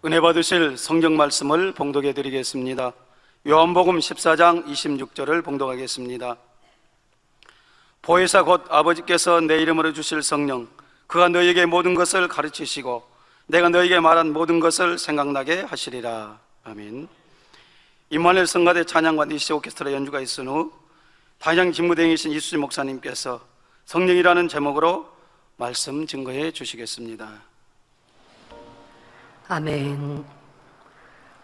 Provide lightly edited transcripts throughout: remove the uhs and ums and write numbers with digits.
은혜 받으실 성경 말씀을 봉독해 드리겠습니다. 요한복음 14장 26절을 봉독하겠습니다. 보혜사 곧 아버지께서 내 이름으로 주실 성령, 그가 너희에게 모든 것을 가르치시고 내가 너희에게 말한 모든 것을 생각나게 하시리라. 아멘. 임마누엘 성가대 찬양과 니시 오케스트라 연주가 있은 후 단양 직무대행이신 이수진 목사님께서 성령이라는 제목으로 말씀 증거해 주시겠습니다. 아멘.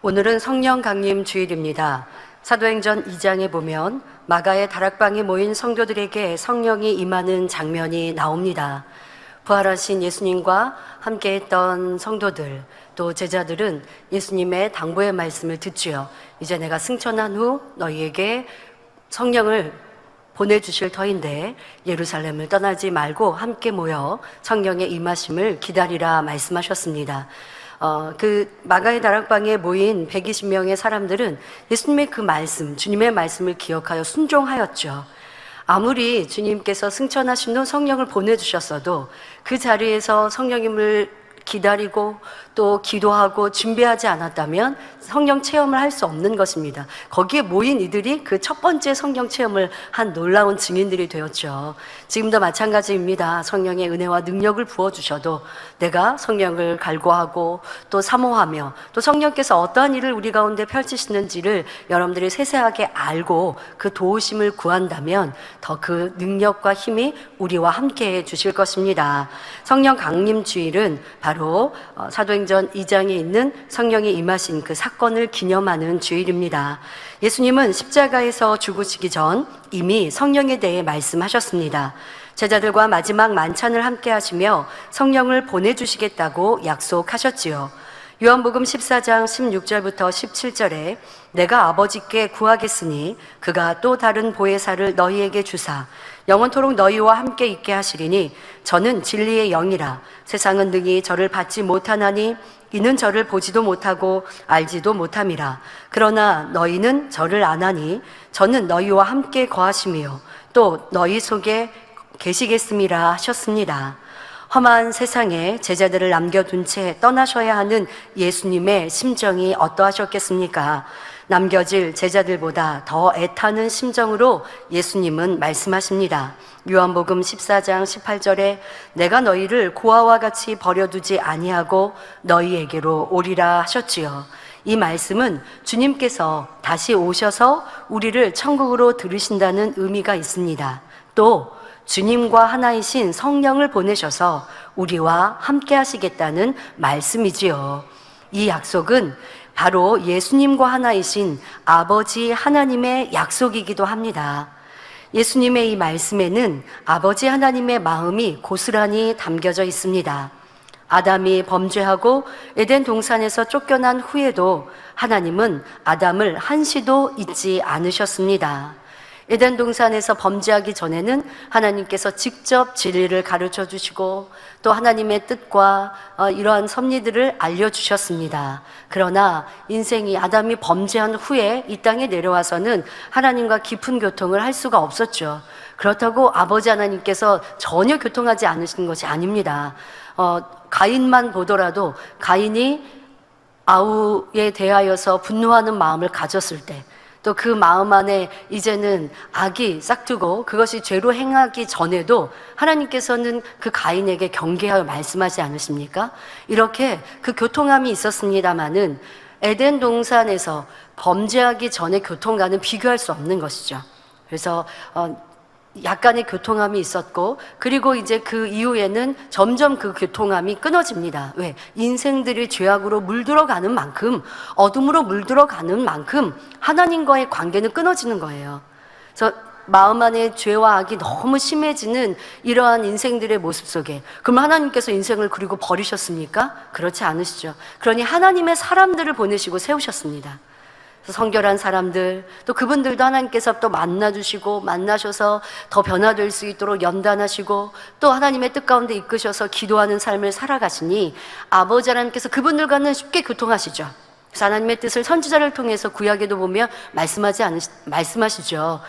오늘은 성령 강림 주일입니다. 사도행전 2장에 보면 마가의 다락방에 모인 성도들에게 성령이 임하는 장면이 나옵니다. 부활하신 예수님과 함께했던 성도들, 또 제자들은 예수님의 당부의 말씀을 듣지요. 이제 내가 승천한 후 너희에게 성령을 보내주실 터인데 예루살렘을 떠나지 말고 함께 모여 성령의 임하심을 기다리라 말씀하셨습니다. 그 마가의 다락방에 모인 120명의 사람들은 예수님의 그 말씀, 주님의 말씀을 기억하여 순종하였죠. 아무리 주님께서 승천하신 후 성령을 보내주셨어도 그 자리에서 성령님을 기다리고 또 기도하고 준비하지 않았다면 성령 체험을 할 수 없는 것입니다. 거기에 모인 이들이 그 첫 번째 성령 체험을 한 놀라운 증인들이 되었죠. 지금도 마찬가지입니다. 성령의 은혜와 능력을 부어주셔도 내가 성령을 갈구하고 또 사모하며 또 성령께서 어떠한 일을 우리 가운데 펼치시는지를 여러분들이 세세하게 알고 그 도우심을 구한다면 더 그 능력과 힘이 우리와 함께 해 주실 것입니다. 성령 강림 주일은 바로 사도행전 2장에 있는 성령이 임하신 그 사건을 기념하는 주일입니다. 예수님은 십자가에서 죽으시기 전 이미 성령에 대해 말씀하셨습니다. 제자들과 마지막 만찬을 함께 하시며 성령을 보내주시겠다고 약속하셨지요. 요한복음 14장 16절부터 17절에 내가 아버지께 구하겠으니 그가 또 다른 보혜사를 너희에게 주사 영원토록 너희와 함께 있게 하시리니 저는 진리의 영이라 세상은 능히 저를 받지 못하나니 이는 저를 보지도 못하고 알지도 못함이라. 그러나 너희는 저를 아나니 저는 너희와 함께 거하시며 또 너희 속에 계시겠음이라 하셨습니다. 험한 세상에 제자들을 남겨둔 채 떠나셔야 하는 예수님의 심정이 어떠하셨겠습니까? 남겨질 제자들보다 더 애타는 심정으로 예수님은 말씀하십니다. 요한복음 14장 18절에 내가 너희를 고아와 같이 버려두지 아니하고 너희에게로 오리라 하셨지요. 이 말씀은 주님께서 다시 오셔서 우리를 천국으로 들으신다는 의미가 있습니다. 또 주님과 하나이신 성령을 보내셔서 우리와 함께 하시겠다는 말씀이지요. 이 약속은 바로 예수님과 하나이신 아버지 하나님의 약속이기도 합니다. 예수님의 이 말씀에는 아버지 하나님의 마음이 고스란히 담겨져 있습니다. 아담이 범죄하고 에덴 동산에서 쫓겨난 후에도 하나님은 아담을 한시도 잊지 않으셨습니다. 에덴 동산에서 범죄하기 전에는 하나님께서 직접 진리를 가르쳐 주시고 또 하나님의 뜻과 이러한 섭리들을 알려주셨습니다. 그러나 인생이 아담이 범죄한 후에 이 땅에 내려와서는 하나님과 깊은 교통을 할 수가 없었죠. 그렇다고 아버지 하나님께서 전혀 교통하지 않으신 것이 아닙니다. 가인만 보더라도 가인이 아우에 대하여서 분노하는 마음을 가졌을 때 또 그 마음 안에 이제는 악이 싹트고 그것이 죄로 행하기 전에도 하나님께서는 그 가인에게 경계하여 말씀하지 않으십니까? 이렇게 그 교통함이 있었습니다마는 에덴 동산에서 범죄하기 전에 교통과는 비교할 수 없는 것이죠. 그래서 약간의 교통함이 있었고 그리고 이제 그 이후에는 점점 그 교통함이 끊어집니다. 왜? 인생들이 죄악으로 물들어가는 만큼 어둠으로 물들어가는 만큼 하나님과의 관계는 끊어지는 거예요. 그래서 마음 안에 죄와 악이 너무 심해지는 이러한 인생들의 모습 속에 그럼 하나님께서 인생을 그리고 버리셨습니까? 그렇지 않으시죠. 그러니 하나님의 사람들을 보내시고 세우셨습니다. 성결한 사람들, 또 그분들도 하나님께서 또 만나주시고 만나셔서 더 변화될 수 있도록 연단하시고 또 하나님의 뜻 가운데 이끄셔서 기도하는 삶을 살아가시니 아버지 하나님께서 그분들과는 쉽게 교통하시죠. 그래서 하나님의 뜻을 선지자를 통해서 구약에도 보면 말씀하시죠.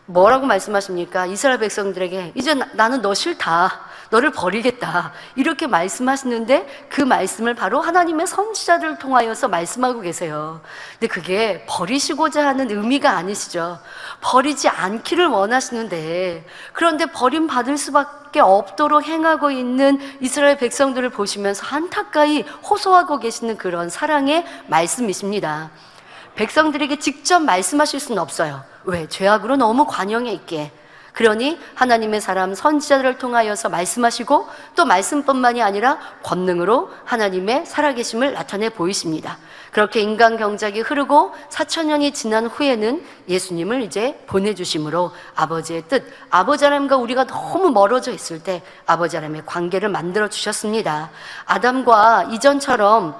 뭐라고 말씀하십니까? 이스라엘 백성들에게 이제 나는 너 싫다, 너를 버리겠다, 이렇게 말씀하시는데 그 말씀을 바로 하나님의 선지자들을 통하여서 말씀하고 계세요. 근데 그게 버리시고자 하는 의미가 아니시죠. 버리지 않기를 원하시는데, 그런데 버림받을 수밖에 없도록 행하고 있는 이스라엘 백성들을 보시면서 안타까이 호소하고 계시는 그런 사랑의 말씀이십니다. 백성들에게 직접 말씀하실 수는 없어요. 왜? 죄악으로 너무 관영해 있기에. 그러니 하나님의 사람 선지자들을 통하여서 말씀하시고, 또 말씀뿐만이 아니라 권능으로 하나님의 살아계심을 나타내 보이십니다. 그렇게 인간 경작이 흐르고 4,000년이 지난 후에는 예수님을 이제 보내주심으로 아버지의 뜻, 아버지 하나님과 우리가 너무 멀어져 있을 때 아버지 하나님의 관계를 만들어 주셨습니다. 아담과 이전처럼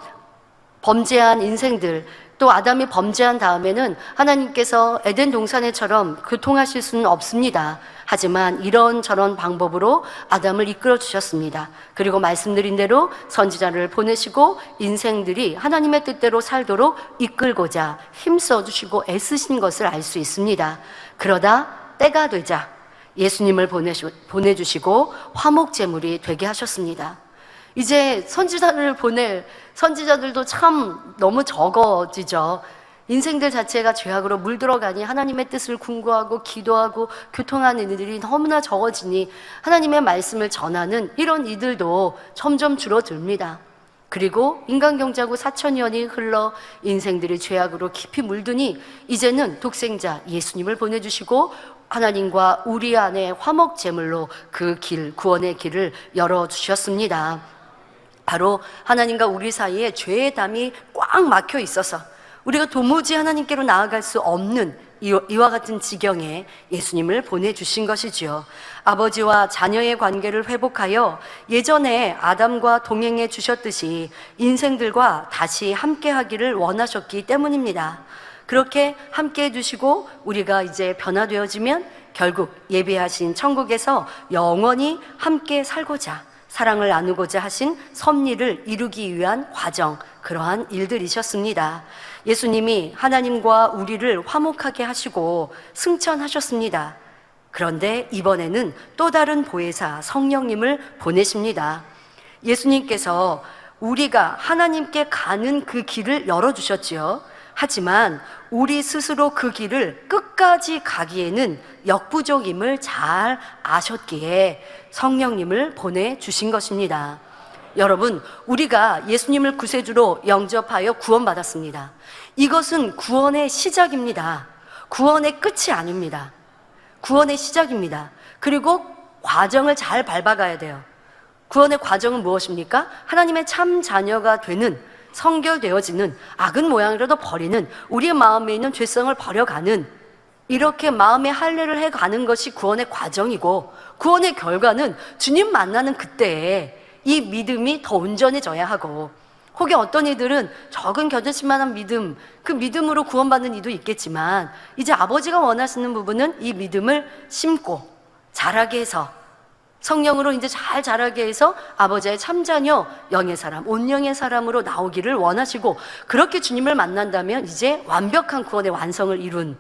범죄한 인생들, 또 아담이 범죄한 다음에는 하나님께서 에덴 동산에처럼 교통하실 수는 없습니다. 하지만 이런저런 방법으로 아담을 이끌어 주셨습니다. 그리고 말씀드린 대로 선지자를 보내시고 인생들이 하나님의 뜻대로 살도록 이끌고자 힘써 주시고 애쓰신 것을 알 수 있습니다. 그러다 때가 되자 예수님을 보내주시고 화목제물이 되게 하셨습니다. 이제 선지자를 보낼 선지자들도 참 너무 적어지죠. 인생들 자체가 죄악으로 물들어가니 하나님의 뜻을 궁구하고 기도하고 교통하는 이들이 너무나 적어지니 하나님의 말씀을 전하는 이런 이들도 점점 줄어듭니다. 그리고 인간경제하고 4,000년이 흘러 인생들이 죄악으로 깊이 물드니 이제는 독생자 예수님을 보내주시고 하나님과 우리 안에 화목제물로 그 길, 구원의 길을 열어주셨습니다. 바로 하나님과 우리 사이에 죄의 담이 꽉 막혀 있어서 우리가 도무지 하나님께로 나아갈 수 없는 이와 같은 지경에 예수님을 보내주신 것이지요. 아버지와 자녀의 관계를 회복하여 예전에 아담과 동행해 주셨듯이 인생들과 다시 함께하기를 원하셨기 때문입니다. 그렇게 함께해 주시고 우리가 이제 변화되어지면 결국 예비하신 천국에서 영원히 함께 살고자, 사랑을 나누고자 하신 섭리를 이루기 위한 과정, 그러한 일들이셨습니다. 예수님이 하나님과 우리를 화목하게 하시고 승천하셨습니다. 그런데 이번에는 또 다른 보혜사 성령님을 보내십니다. 예수님께서 우리가 하나님께 가는 그 길을 열어주셨지요. 하지만 우리 스스로 그 길을 끝까지 가기에는 역부족임을 잘 아셨기에 성령님을 보내주신 것입니다. 여러분, 우리가 예수님을 구세주로 영접하여 구원받았습니다. 이것은 구원의 시작입니다. 구원의 끝이 아닙니다. 구원의 시작입니다. 그리고 과정을 잘 밟아가야 돼요. 구원의 과정은 무엇입니까? 하나님의 참 자녀가 되는, 성결되어지는, 악은 모양이라도 버리는, 우리의 마음에 있는 죄성을 버려가는, 이렇게 마음의 할례를 해가는 것이 구원의 과정이고, 구원의 결과는 주님 만나는 그때에 이 믿음이 더 온전해져야 하고, 혹여 어떤 이들은 적은 겨자씨만한 믿음, 그 믿음으로 구원받는 이도 있겠지만 이제 아버지가 원하시는 부분은 이 믿음을 심고 자라게 해서, 성령으로 이제 잘 자라게 해서 아버지의 참자녀, 영의 사람, 온영의 사람으로 나오기를 원하시고, 그렇게 주님을 만난다면 이제 완벽한 구원의 완성을 이룬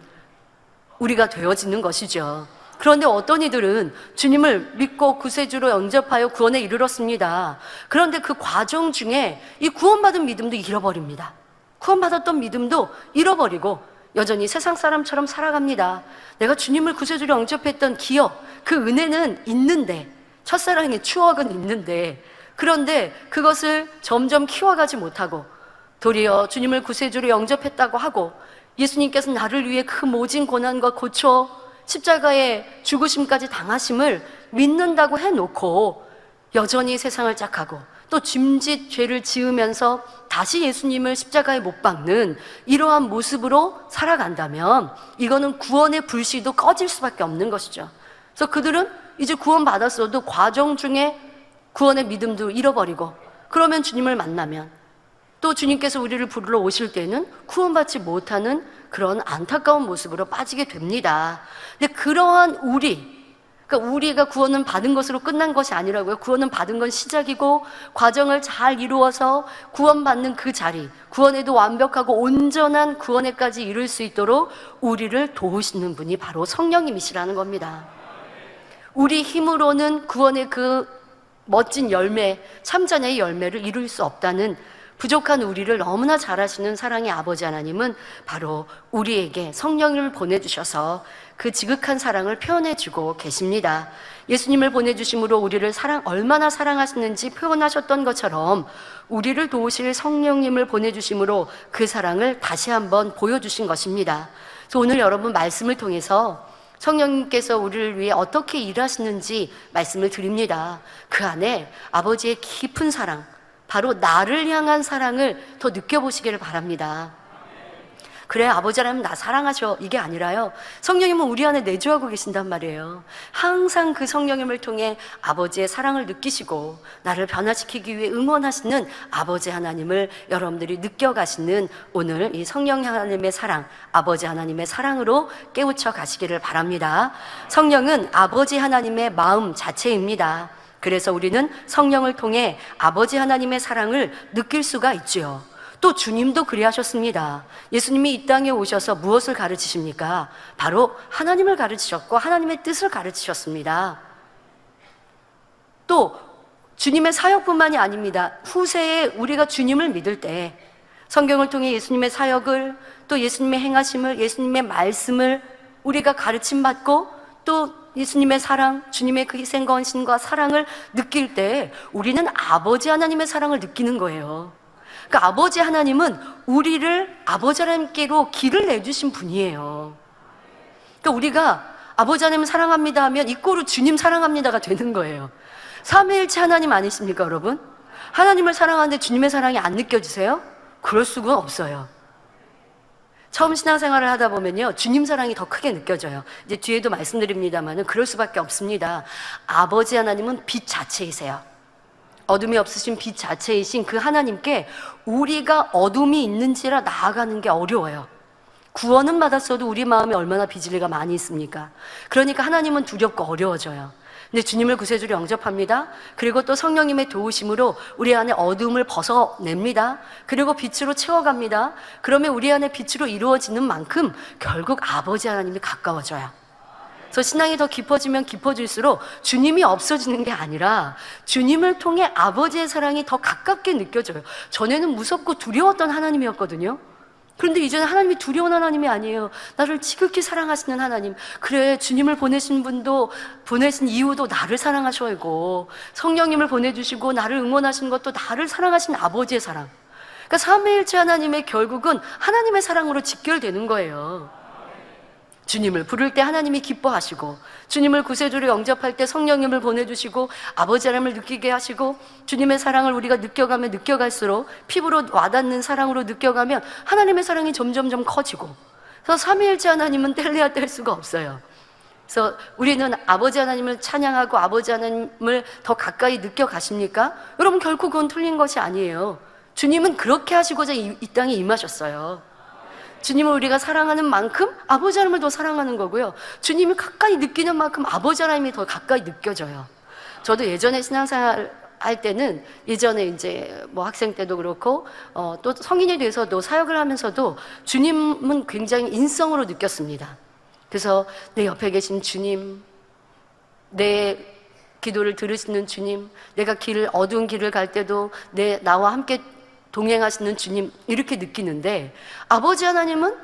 우리가 되어지는 것이죠. 그런데 어떤 이들은 주님을 믿고 구세주로 영접하여 구원에 이르렀습니다. 그런데 그 과정 중에 이 구원받은 믿음도 잃어버립니다. 구원받았던 믿음도 잃어버리고 여전히 세상 사람처럼 살아갑니다. 내가 주님을 구세주로 영접했던 기억, 그 은혜는 있는데, 첫사랑의 추억은 있는데, 그런데 그것을 점점 키워가지 못하고 도리어 주님을 구세주로 영접했다고 하고 예수님께서 나를 위해 그 모진 고난과 고초, 십자가의 죽으심까지 당하심을 믿는다고 해놓고 여전히 세상을 짝하고 또 짐짓 죄를 지으면서 다시 예수님을 십자가에 못 박는 이러한 모습으로 살아간다면 이거는 구원의 불씨도 꺼질 수밖에 없는 것이죠. 그래서 그들은 이제 구원받았어도 과정 중에 구원의 믿음도 잃어버리고, 그러면 주님을 만나면 또 주님께서 우리를 부르러 오실 때는 구원받지 못하는 그런 안타까운 모습으로 빠지게 됩니다. 근데 그러한 우리, 그러니까 우리가 구원은 받은 것으로 끝난 것이 아니라고요. 구원은 받은 건 시작이고, 과정을 잘 이루어서 구원받는 그 자리, 구원에도 완벽하고 온전한 구원에까지 이룰 수 있도록 우리를 도우시는 분이 바로 성령님이시라는 겁니다. 우리 힘으로는 구원의 그 멋진 열매, 참전의 열매를 이룰 수 없다는 부족한 우리를 너무나 잘 아시는 사랑의 아버지 하나님은 바로 우리에게 성령을 보내주셔서 그 지극한 사랑을 표현해주고 계십니다. 예수님을 보내주심으로 우리를 얼마나 사랑하시는지 표현하셨던 것처럼 우리를 도우실 성령님을 보내주심으로 그 사랑을 다시 한번 보여주신 것입니다. 그래서 오늘 여러분 말씀을 통해서 성령님께서 우리를 위해 어떻게 일하시는지 말씀을 드립니다. 그 안에 아버지의 깊은 사랑, 바로 나를 향한 사랑을 더 느껴보시기를 바랍니다. 그래, 아버지 하나님 나 사랑하셔, 이게 아니라요, 성령님은 우리 안에 내주하고 계신단 말이에요. 항상 그 성령님을 통해 아버지의 사랑을 느끼시고 나를 변화시키기 위해 응원하시는 아버지 하나님을 여러분들이 느껴가시는 오늘 이 성령 하나님의 사랑, 아버지 하나님의 사랑으로 깨우쳐 가시기를 바랍니다. 성령은 아버지 하나님의 마음 자체입니다. 그래서 우리는 성령을 통해 아버지 하나님의 사랑을 느낄 수가 있지요. 또 주님도 그리하셨습니다. 예수님이 이 땅에 오셔서 무엇을 가르치십니까? 바로 하나님을 가르치셨고 하나님의 뜻을 가르치셨습니다. 또 주님의 사역뿐만이 아닙니다. 후세에 우리가 주님을 믿을 때 성경을 통해 예수님의 사역을, 또 예수님의 행하심을, 예수님의 말씀을 우리가 가르침받고 또 예수님의 사랑, 주님의 그 희생과 헌신과 사랑을 느낄 때 우리는 아버지 하나님의 사랑을 느끼는 거예요. 그러니까 아버지 하나님은 우리를 아버지 하나님께로 길을 내주신 분이에요. 그러니까 우리가 아버지 하나님 사랑합니다 하면 이꼬로 주님 사랑합니다가 되는 거예요. 삼위일체 하나님 아니십니까, 여러분? 하나님을 사랑하는데 주님의 사랑이 안 느껴지세요? 그럴 수가 없어요. 처음 신앙생활을 하다 보면요, 주님 사랑이 더 크게 느껴져요. 이제 뒤에도 말씀드립니다만 그럴 수밖에 없습니다. 아버지 하나님은 빛 자체이세요. 어둠이 없으신 빛 자체이신 그 하나님께 우리가 어둠이 있는지라 나아가는 게 어려워요. 구원은 받았어도 우리 마음에 얼마나 비질리가 많이 있습니까? 그러니까 하나님은 두렵고 어려워져요. 근데 주님을 구세주로 영접합니다. 그리고 또 성령님의 도우심으로 우리 안에 어둠을 벗어냅니다. 그리고 빛으로 채워갑니다. 그러면 우리 안에 빛으로 이루어지는 만큼 결국 아버지 하나님이 가까워져요. 그래서 신앙이 더 깊어지면 깊어질수록 주님이 없어지는 게 아니라 주님을 통해 아버지의 사랑이 더 가깝게 느껴져요. 전에는 무섭고 두려웠던 하나님이었거든요. 그런데 이제는 하나님이 두려운 하나님이 아니에요. 나를 지극히 사랑하시는 하나님. 그래, 주님을 보내신 이유도 나를 사랑하셔고, 성령님을 보내주시고 나를 응원하신 것도 나를 사랑하신 아버지의 사랑. 그러니까 삼위일체 하나님의 결국은 하나님의 사랑으로 직결되는 거예요. 주님을 부를 때 하나님이 기뻐하시고, 주님을 구세주로 영접할 때 성령님을 보내주시고, 아버지 하나님을 느끼게 하시고, 주님의 사랑을 우리가 느껴가면 느껴갈수록 피부로 와닿는 사랑으로 느껴가면 하나님의 사랑이 점점점 커지고, 그래서 삼위일체 하나님은 뗄래야 뗄 수가 없어요. 그래서 우리는 아버지 하나님을 찬양하고 아버지 하나님을 더 가까이 느껴가십니까? 여러분, 결코 그건 틀린 것이 아니에요. 주님은 그렇게 하시고자 이 땅에 임하셨어요. 주님을 우리가 사랑하는 만큼 아버지 하나님을 더 사랑하는 거고요. 주님이 가까이 느끼는 만큼 아버지 하나님이 더 가까이 느껴져요. 저도 예전에 신앙생활 할 때는, 예전에 이제 뭐 학생 때도 그렇고 또 성인이 돼서도 사역을 하면서도 주님은 굉장히 인성으로 느꼈습니다. 그래서 내 옆에 계신 주님, 내 기도를 들으시는 주님, 내가 어두운 길을 갈 때도 나와 함께 동행하시는 주님, 이렇게 느끼는데, 아버지 하나님은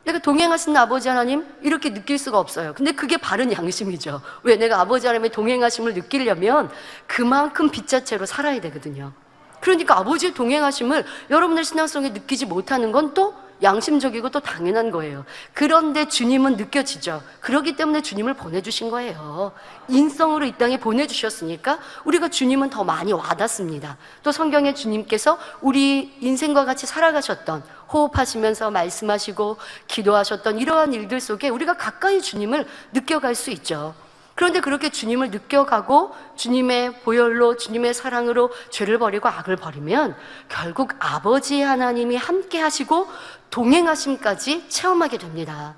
내가 동행하시는 아버지 하나님 이렇게 느낄 수가 없어요. 근데 그게 바른 양심이죠. 왜? 내가 아버지 하나님의 동행하심을 느끼려면 그만큼 빛 자체로 살아야 되거든요. 그러니까 아버지의 동행하심을 여러분의 신앙성에 느끼지 못하는 건 또 양심적이고 또 당연한 거예요. 그런데 주님은 느껴지죠. 그렇기 때문에 주님을 보내주신 거예요. 인성으로 이 땅에 보내주셨으니까 우리가 주님은 더 많이 와닿습니다. 또 성경에 주님께서 우리 인생과 같이 살아가셨던, 호흡하시면서 말씀하시고 기도하셨던 이러한 일들 속에 우리가 가까이 주님을 느껴갈 수 있죠. 그런데 그렇게 주님을 느껴가고 주님의 보혈로, 주님의 사랑으로 죄를 버리고 악을 버리면 결국 아버지 하나님이 함께 하시고 동행하심까지 체험하게 됩니다.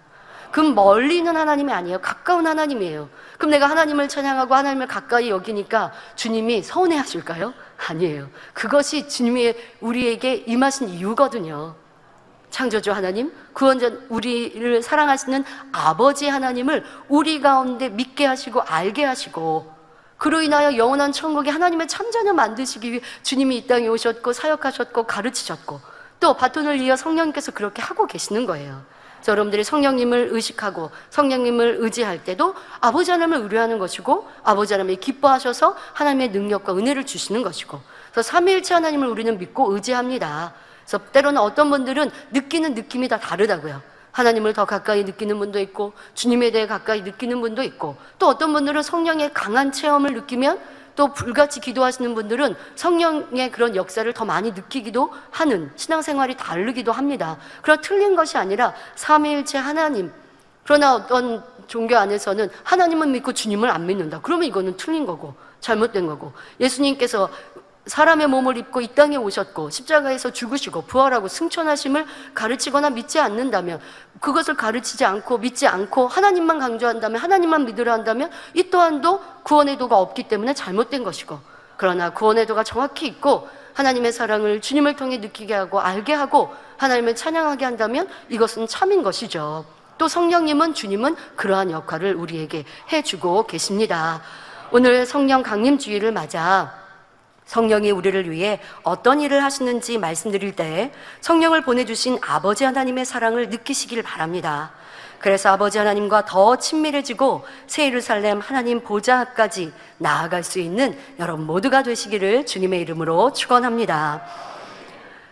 그럼 멀리 있는 하나님이 아니에요. 가까운 하나님이에요. 그럼 내가 하나님을 찬양하고 하나님을 가까이 여기니까 주님이 서운해 하실까요? 아니에요. 그것이 주님이 우리에게 임하신 이유거든요. 창조주 하나님, 구원자, 우리를 사랑하시는 아버지 하나님을 우리 가운데 믿게 하시고 알게 하시고, 그로 인하여 영원한 천국에 하나님의 참자녀 만드시기 위해 주님이 이 땅에 오셨고 사역하셨고 가르치셨고, 또 바톤을 이어 성령님께서 그렇게 하고 계시는 거예요. 그래서 여러분들이 성령님을 의식하고 성령님을 의지할 때도 아버지 하나님을 의뢰하는 것이고, 아버지 하나님이 기뻐하셔서 하나님의 능력과 은혜를 주시는 것이고, 그래서 삼위일체 하나님을 우리는 믿고 의지합니다. 그래서 때로는 어떤 분들은 느끼는 느낌이 다 다르다고요. 하나님을 더 가까이 느끼는 분도 있고, 주님에 대해 가까이 느끼는 분도 있고, 또 어떤 분들은 성령의 강한 체험을 느끼면, 또 불같이 기도하시는 분들은 성령의 그런 역사를 더 많이 느끼기도 하는, 신앙생활이 다르기도 합니다. 그러나 틀린 것이 아니라 삼위일체 하나님, 그러나 어떤 종교 안에서는 하나님은 믿고 주님을 안 믿는다. 그러면 이거는 틀린 거고 잘못된 거고, 예수님께서 사람의 몸을 입고 이 땅에 오셨고 십자가에서 죽으시고 부활하고 승천하심을 가르치거나 믿지 않는다면, 그것을 가르치지 않고 믿지 않고 하나님만 강조한다면, 하나님만 믿으려 한다면 이 또한도 구원의 도가 없기 때문에 잘못된 것이고, 그러나 구원의 도가 정확히 있고 하나님의 사랑을 주님을 통해 느끼게 하고 알게 하고 하나님을 찬양하게 한다면 이것은 참인 것이죠. 또 성령님은, 주님은 그러한 역할을 우리에게 해주고 계십니다. 오늘 성령 강림 주일을 맞아 성령이 우리를 위해 어떤 일을 하시는지 말씀드릴 때 성령을 보내주신 아버지 하나님의 사랑을 느끼시길 바랍니다. 그래서 아버지 하나님과 더 친밀해지고 새 예루살렘 하나님 보좌 앞까지 나아갈 수 있는 여러분 모두가 되시기를 주님의 이름으로 축원합니다.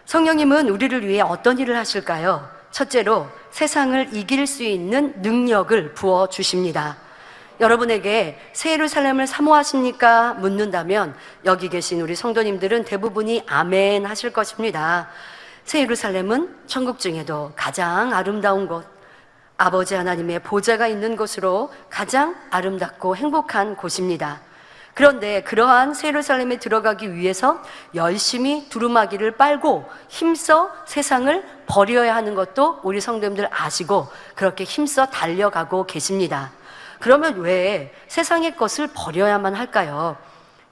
성령님은 우리를 위해 어떤 일을 하실까요? 첫째로 세상을 이길 수 있는 능력을 부어주십니다. 여러분에게 새 예루살렘을 사모하십니까? 묻는다면 여기 계신 우리 성도님들은 대부분이 아멘 하실 것입니다. 새 예루살렘은 천국 중에도 가장 아름다운 곳, 아버지 하나님의 보좌가 있는 곳으로 가장 아름답고 행복한 곳입니다. 그런데 그러한 새 예루살렘에 들어가기 위해서 열심히 두루마기를 빨고 힘써 세상을 버려야 하는 것도 우리 성도님들 아시고 그렇게 힘써 달려가고 계십니다. 그러면 왜 세상의 것을 버려야만 할까요?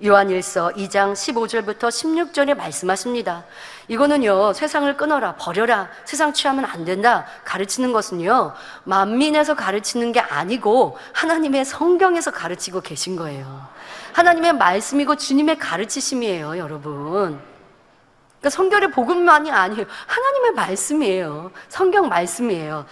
요한일서 2장 15절부터 16절에 말씀하십니다. 이거는요, 세상을 끊어라, 버려라, 세상 취하면 안 된다 가르치는 것은요, 만민에서 가르치는 게 아니고 하나님의 성경에서 가르치고 계신 거예요. 하나님의 말씀이고 주님의 가르치심이에요, 여러분. 그러니까 성경의 복음만이 아니에요. 하나님의 말씀이에요. 성경 말씀이에요.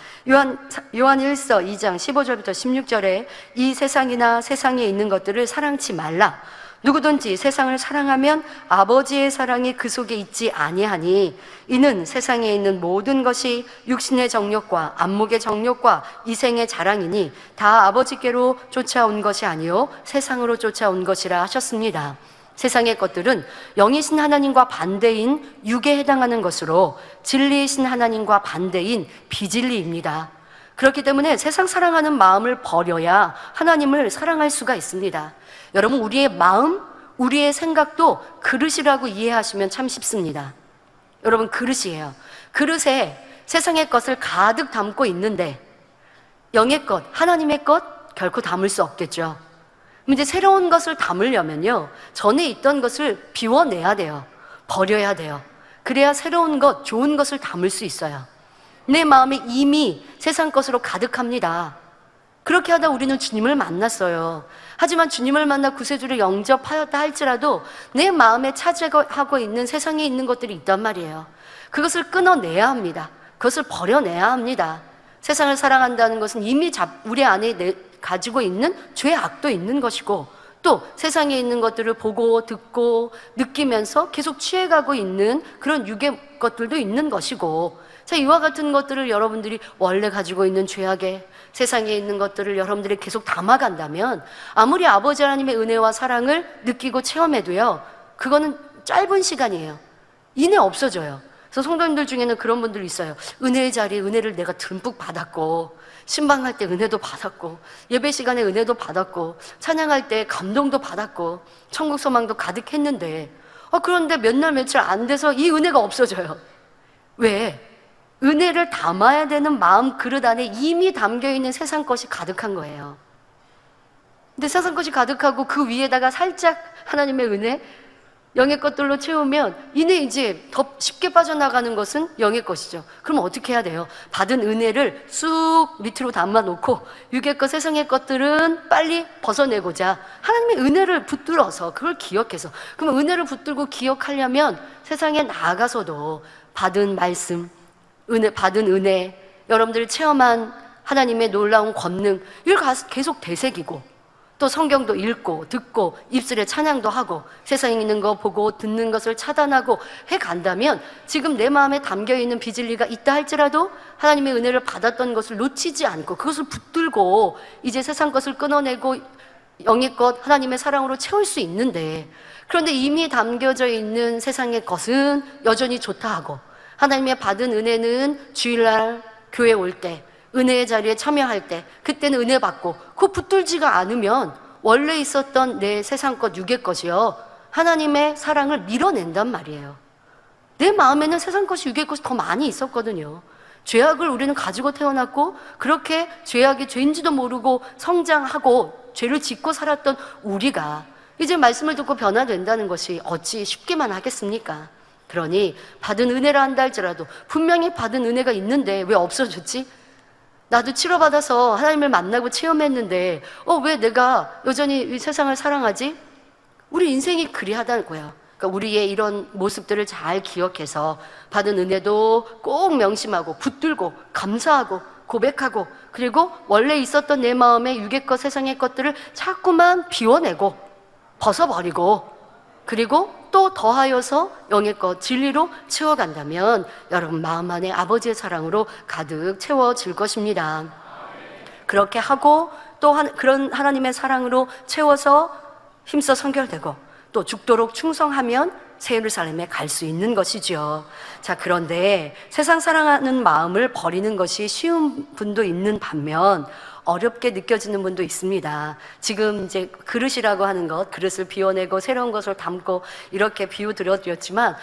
요한일서 2장 15절부터 16절에 이 세상이나 세상에 있는 것들을 사랑치 말라. 누구든지 세상을 사랑하면 아버지의 사랑이 그 속에 있지 아니하니, 이는 세상에 있는 모든 것이 육신의 정욕과 안목의 정욕과 이생의 자랑이니 다 아버지께로 쫓아온 것이 아니요 세상으로 쫓아온 것이라 하셨습니다. 세상의 것들은 영이신 하나님과 반대인 육에 해당하는 것으로 진리이신 하나님과 반대인 비진리입니다. 그렇기 때문에 세상 사랑하는 마음을 버려야 하나님을 사랑할 수가 있습니다. 여러분, 우리의 마음, 우리의 생각도 그릇이라고 이해하시면 참 쉽습니다. 여러분, 그릇이에요. 그릇에 세상의 것을 가득 담고 있는데 영의 것, 하나님의 것 결코 담을 수 없겠죠. 이제 새로운 것을 담으려면요, 전에 있던 것을 비워내야 돼요. 버려야 돼요. 그래야 새로운 것, 좋은 것을 담을 수 있어요. 내 마음이 이미 세상 것으로 가득합니다. 그렇게 하다 우리는 주님을 만났어요. 하지만 주님을 만나 구세주를 영접하였다 할지라도 내 마음에 차지하고 있는 세상에 있는 것들이 있단 말이에요. 그것을 끊어내야 합니다. 그것을 버려내야 합니다. 세상을 사랑한다는 것은 이미 우리 안에 가지고 있는 죄악도 있는 것이고, 또 세상에 있는 것들을 보고 듣고 느끼면서 계속 취해가고 있는 그런 육의 것들도 있는 것이고, 자, 이와 같은 것들을 여러분들이 원래 가지고 있는 죄악에 세상에 있는 것들을 여러분들이 계속 담아간다면 아무리 아버지 하나님의 은혜와 사랑을 느끼고 체험해도요, 그거는 짧은 시간이에요. 이내 없어져요. 그래서 성도님들 중에는 그런 분들 있어요. 은혜의 자리에 은혜를 내가 듬뿍 받았고, 신방할 때 은혜도 받았고, 예배 시간에 은혜도 받았고, 찬양할 때 감동도 받았고, 천국 소망도 가득했는데, 그런데 몇 날 며칠 안 돼서 이 은혜가 없어져요. 왜? 은혜를 담아야 되는 마음 그릇 안에 이미 담겨있는 세상 것이 가득한 거예요. 근데 세상 것이 가득하고 그 위에다가 살짝 하나님의 은혜, 영의 것들로 채우면 이제 더 쉽게 빠져나가는 것은 영의 것이죠. 그럼 어떻게 해야 돼요? 받은 은혜를 쑥 밑으로 담아놓고 육의 것, 세상의 것들은 빨리 벗어내고자 하나님의 은혜를 붙들어서 그걸 기억해서, 그러면 은혜를 붙들고 기억하려면 세상에 나아가서도 받은 말씀, 받은 은혜, 여러분들이 체험한 하나님의 놀라운 권능, 이걸 계속 되새기고 또 성경도 읽고 듣고 입술에 찬양도 하고 세상에 있는 거 보고 듣는 것을 차단하고 해간다면 지금 내 마음에 담겨있는 비진리가 있다 할지라도 하나님의 은혜를 받았던 것을 놓치지 않고 그것을 붙들고 이제 세상 것을 끊어내고 영의 것, 하나님의 사랑으로 채울 수 있는데, 그런데 이미 담겨져 있는 세상의 것은 여전히 좋다 하고 하나님의 받은 은혜는 주일날 교회 올 때 은혜의 자리에 참여할 때 그때는 은혜 받고 그거 붙들지가 않으면 원래 있었던 내 세상 것, 육의 것이요 하나님의 사랑을 밀어낸단 말이에요. 내 마음에는 세상 것이, 육의 것이 더 많이 있었거든요. 죄악을 우리는 가지고 태어났고 그렇게 죄악이 죄인지도 모르고 성장하고 죄를 짓고 살았던 우리가 이제 말씀을 듣고 변화된다는 것이 어찌 쉽게만 하겠습니까? 그러니 받은 은혜라 한다 할지라도 분명히 받은 은혜가 있는데 왜 없어졌지? 나도 치료받아서 하나님을 만나고 체험했는데 왜 내가 여전히 이 세상을 사랑하지? 우리 인생이 그리하다는 거야. 그러니까 우리의 이런 모습들을 잘 기억해서 받은 은혜도 꼭 명심하고 붙들고 감사하고 고백하고, 그리고 원래 있었던 내 마음의 육의 것, 세상의 것들을 자꾸만 비워내고 벗어버리고, 그리고 또 더하여서 영의 것, 진리로 채워간다면 여러분 마음 안에 아버지의 사랑으로 가득 채워질 것입니다. 그렇게 하고 또 그런 하나님의 사랑으로 채워서 힘써 선결되고 또 죽도록 충성하면 새 예루살렘에 갈 수 있는 것이죠. 자, 그런데 세상 사랑하는 마음을 버리는 것이 쉬운 분도 있는 반면 어렵게 느껴지는 분도 있습니다. 지금 이제 그릇이라고 하는 것, 그릇을 비워내고 새로운 것을 담고 이렇게 비유 드렸지만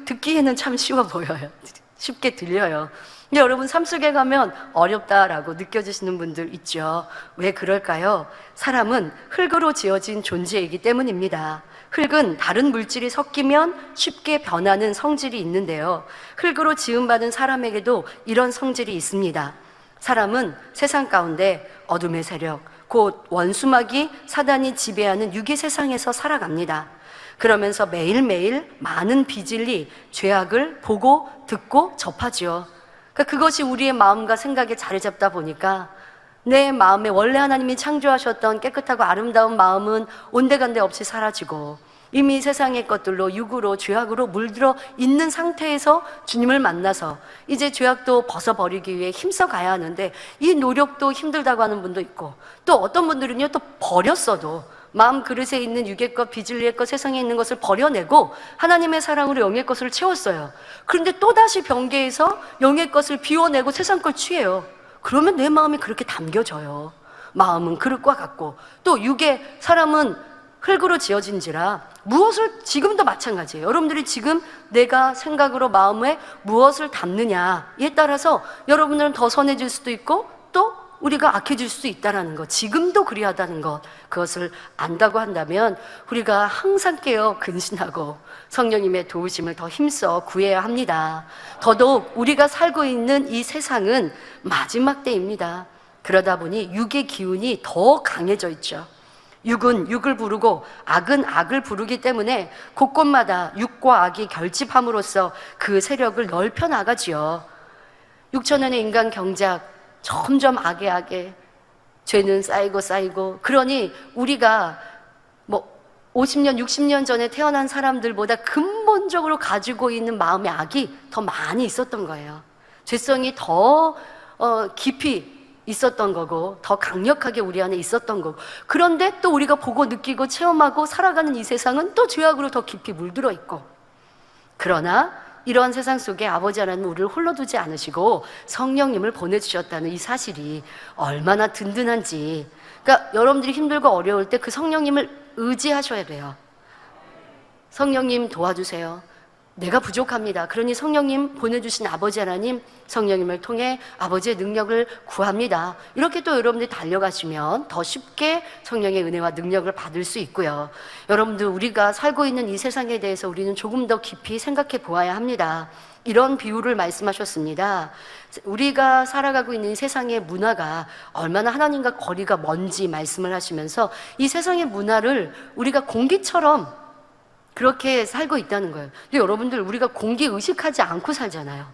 듣기에는 참 쉬워 보여요. 쉽게 들려요. 근데 여러분 삶 속에 가면 어렵다라고 느껴지시는 분들 있죠. 왜 그럴까요? 사람은 흙으로 지어진 존재이기 때문입니다. 흙은 다른 물질이 섞이면 쉽게 변하는 성질이 있는데요. 흙으로 지음받은 사람에게도 이런 성질이 있습니다. 사람은 세상 가운데 어둠의 세력, 곧 원수마귀 사단이 지배하는 유기 세상에서 살아갑니다. 그러면서 매일매일 많은 비진리, 죄악을 보고 듣고 접하지요. 그러니까 그것이 우리의 마음과 생각에 자리 잡다 보니까 내 마음에 원래 하나님이 창조하셨던 깨끗하고 아름다운 마음은 온데간데 없이 사라지고 이미 세상의 것들로 육으로 죄악으로 물들어 있는 상태에서 주님을 만나서 이제 죄악도 벗어버리기 위해 힘써 가야 하는데 이 노력도 힘들다고 하는 분도 있고, 또 어떤 분들은요 또 버렸어도 마음 그릇에 있는 육의 것, 비진리의 것, 세상에 있는 것을 버려내고 하나님의 사랑으로 영의 것을 채웠어요. 그런데 또다시 변개해서 영의 것을 비워내고 세상 걸 취해요. 그러면 내 마음이 그렇게 담겨져요. 마음은 그릇과 같고 또 육의 사람은 흙으로 지어진지라 무엇을, 지금도 마찬가지예요. 여러분들이 지금 내가 생각으로 마음에 무엇을 담느냐에 따라서 여러분들은 더 선해질 수도 있고 또 우리가 악해질 수 있다는 것, 지금도 그리하다는 것, 그것을 안다고 한다면 우리가 항상 깨어 근신하고 성령님의 도우심을 더 힘써 구해야 합니다. 더더욱 우리가 살고 있는 이 세상은 마지막 때입니다. 그러다 보니 육의 기운이 더 강해져 있죠. 육은 육을 부르고 악은 악을 부르기 때문에 곳곳마다 육과 악이 결집함으로써 그 세력을 넓혀 나가지요. 6천년의 인간 경작 점점 악에 죄는 쌓이고 그러니 우리가 50년, 60년 전에 태어난 사람들보다 근본적으로 가지고 있는 마음의 악이 더 많이 있었던 거예요. 죄성이 더 깊이 있었던 거고 더 강력하게 우리 안에 있었던 거고, 그런데 또 우리가 보고 느끼고 체험하고 살아가는 이 세상은 또 죄악으로 더 깊이 물들어 있고, 그러나 이러한 세상 속에 아버지 하나님은 우리를 홀로 두지 않으시고 성령님을 보내주셨다는 이 사실이 얼마나 든든한지. 그러니까 여러분들이 힘들고 어려울 때 그 성령님을 의지하셔야 돼요. 성령님 도와주세요. 내가 부족합니다. 그러니 성령님 보내주신 아버지 하나님, 성령님을 통해 아버지의 능력을 구합니다. 이렇게 또 여러분들이 달려가시면 더 쉽게 성령의 은혜와 능력을 받을 수 있고요. 여러분들, 우리가 살고 있는 이 세상에 대해서 우리는 조금 더 깊이 생각해 보아야 합니다. 이런 비유를 말씀하셨습니다. 우리가 살아가고 있는 이 세상의 문화가 얼마나 하나님과 거리가 먼지 말씀을 하시면서 이 세상의 문화를 우리가 공기처럼 그렇게 살고 있다는 거예요. 근데 여러분들, 우리가 공기 의식하지 않고 살잖아요.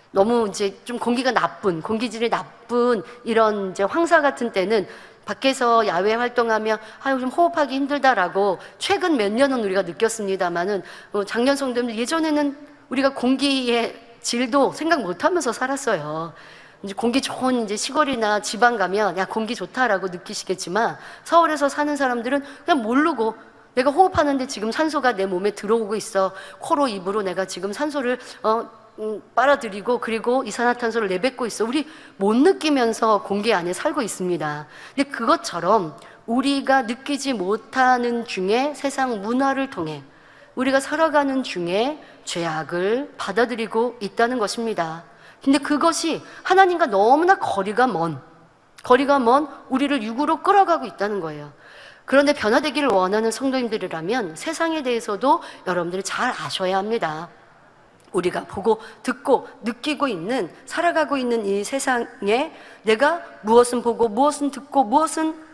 너무 이제 좀 공기가 나쁜, 공기질이 나쁜 이런 이제 황사 같은 때는 밖에서 야외 활동하면 좀 호흡하기 힘들다라고 최근 몇 년은 우리가 느꼈습니다만은 작년 성도님들, 예전에는 우리가 공기의 질도 생각 못하면서 살았어요. 이제 공기 좋은 이제 시골이나 지방 가면 야, 공기 좋다라고 느끼시겠지만 서울에서 사는 사람들은 그냥 모르고 내가 호흡하는데 지금 산소가 내 몸에 들어오고 있어. 코로 입으로 내가 지금 산소를 빨아들이고 그리고 이산화탄소를 내뱉고 있어. 우리 못 느끼면서 공기 안에 살고 있습니다. 근데 그것처럼 우리가 느끼지 못하는 중에 세상 문화를 통해 우리가 살아가는 중에 죄악을 받아들이고 있다는 것입니다. 근데 그것이 하나님과 너무나 거리가 먼 우리를 육으로 끌어가고 있다는 거예요. 그런데 변화되기를 원하는 성도님들이라면 세상에 대해서도 여러분들이 잘 아셔야 합니다. 우리가 보고 듣고 느끼고 있는, 살아가고 있는 이 세상에 내가 무엇은 보고 무엇은 듣고 무엇은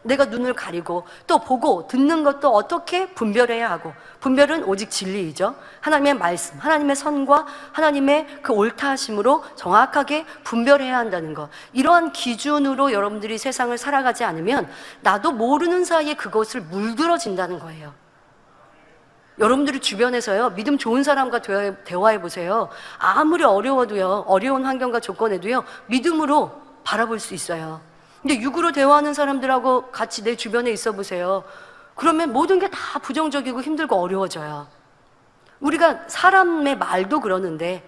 내가 눈을 가리고 또 보고 듣는 것도 어떻게 분별해야 하고, 분별은 오직 진리이죠. 하나님의 말씀, 하나님의 선과 하나님의 그 옳다 하심으로 정확하게 분별해야 한다는 것, 이러한 기준으로 여러분들이 세상을 살아가지 않으면 나도 모르는 사이에 그것을 물들어진다는 거예요. 여러분들이 주변에서요, 믿음 좋은 사람과 대화해 보세요. 아무리 어려워도요, 어려운 환경과 조건에도요, 믿음으로 바라볼 수 있어요. 근데 육으로 대화하는 사람들하고 같이 내 주변에 있어 보세요. 그러면 모든 게 다 부정적이고 힘들고 어려워져요. 우리가 사람의 말도 그러는데,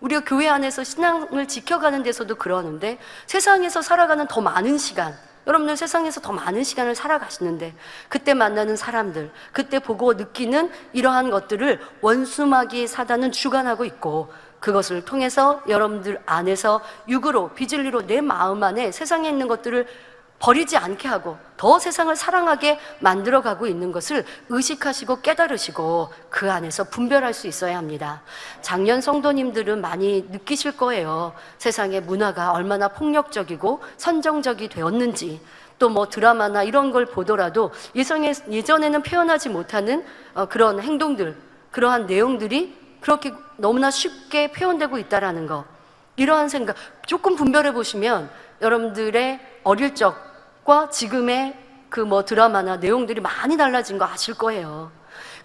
우리가 교회 안에서 신앙을 지켜가는 데서도 그러는데, 세상에서 살아가는 더 많은 시간, 여러분들 세상에서 더 많은 시간을 살아가시는데 그때 만나는 사람들, 그때 보고 느끼는 이러한 것들을 원수마귀 사단은 주관하고 있고, 그것을 통해서 여러분들 안에서 육으로 비진리로 내 마음 안에 세상에 있는 것들을 버리지 않게 하고 더 세상을 사랑하게 만들어가고 있는 것을 의식하시고 깨달으시고 그 안에서 분별할 수 있어야 합니다. 작년 성도님들은 많이 느끼실 거예요. 세상의 문화가 얼마나 폭력적이고 선정적이 되었는지, 또 뭐 드라마나 이런 걸 보더라도 예전에는 표현하지 못하는 그런 행동들, 그러한 내용들이 그렇게 너무나 쉽게 표현되고 있다라는 거, 이러한 생각 조금 분별해 보시면 여러분들의 어릴 적과 지금의 그 뭐 드라마나 내용들이 많이 달라진 거 아실 거예요.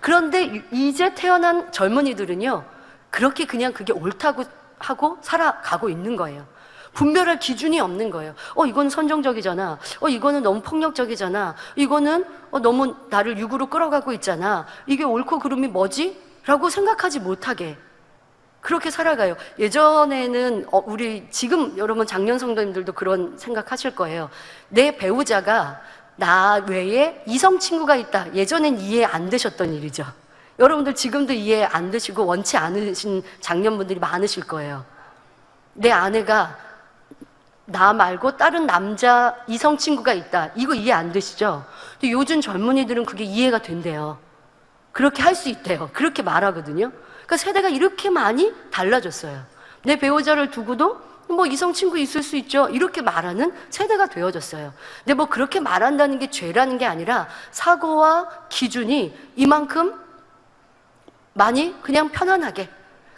그런데 이제 태어난 젊은이들은요, 그렇게 그냥 그게 옳다고 하고 살아가고 있는 거예요. 분별할 기준이 없는 거예요. 이건 선정적이잖아. 이거는 너무 폭력적이잖아. 이거는 너무 나를 육으로 끌어가고 있잖아. 이게 옳고 그름이 뭐지? 라고 생각하지 못하게 그렇게 살아가요. 예전에는 우리 지금 여러분 작년 성도님들도 그런 생각하실 거예요. 내 배우자가 나 외에 이성 친구가 있다. 예전엔 이해 안 되셨던 일이죠. 여러분들 지금도 이해 안 되시고 원치 않으신 장년분들이 많으실 거예요. 내 아내가 나 말고 다른 남자 이성 친구가 있다. 이거 이해 안 되시죠? 근데 요즘 젊은이들은 그게 이해가 된대요. 그렇게 할 수 있대요. 그렇게 말하거든요. 그러니까 세대가 이렇게 많이 달라졌어요. 내 배우자를 두고도 뭐 이성 친구 있을 수 있죠. 이렇게 말하는 세대가 되어졌어요. 근데 뭐 그렇게 말한다는 게 죄라는 게 아니라 사고와 기준이 이만큼 많이 그냥 편안하게,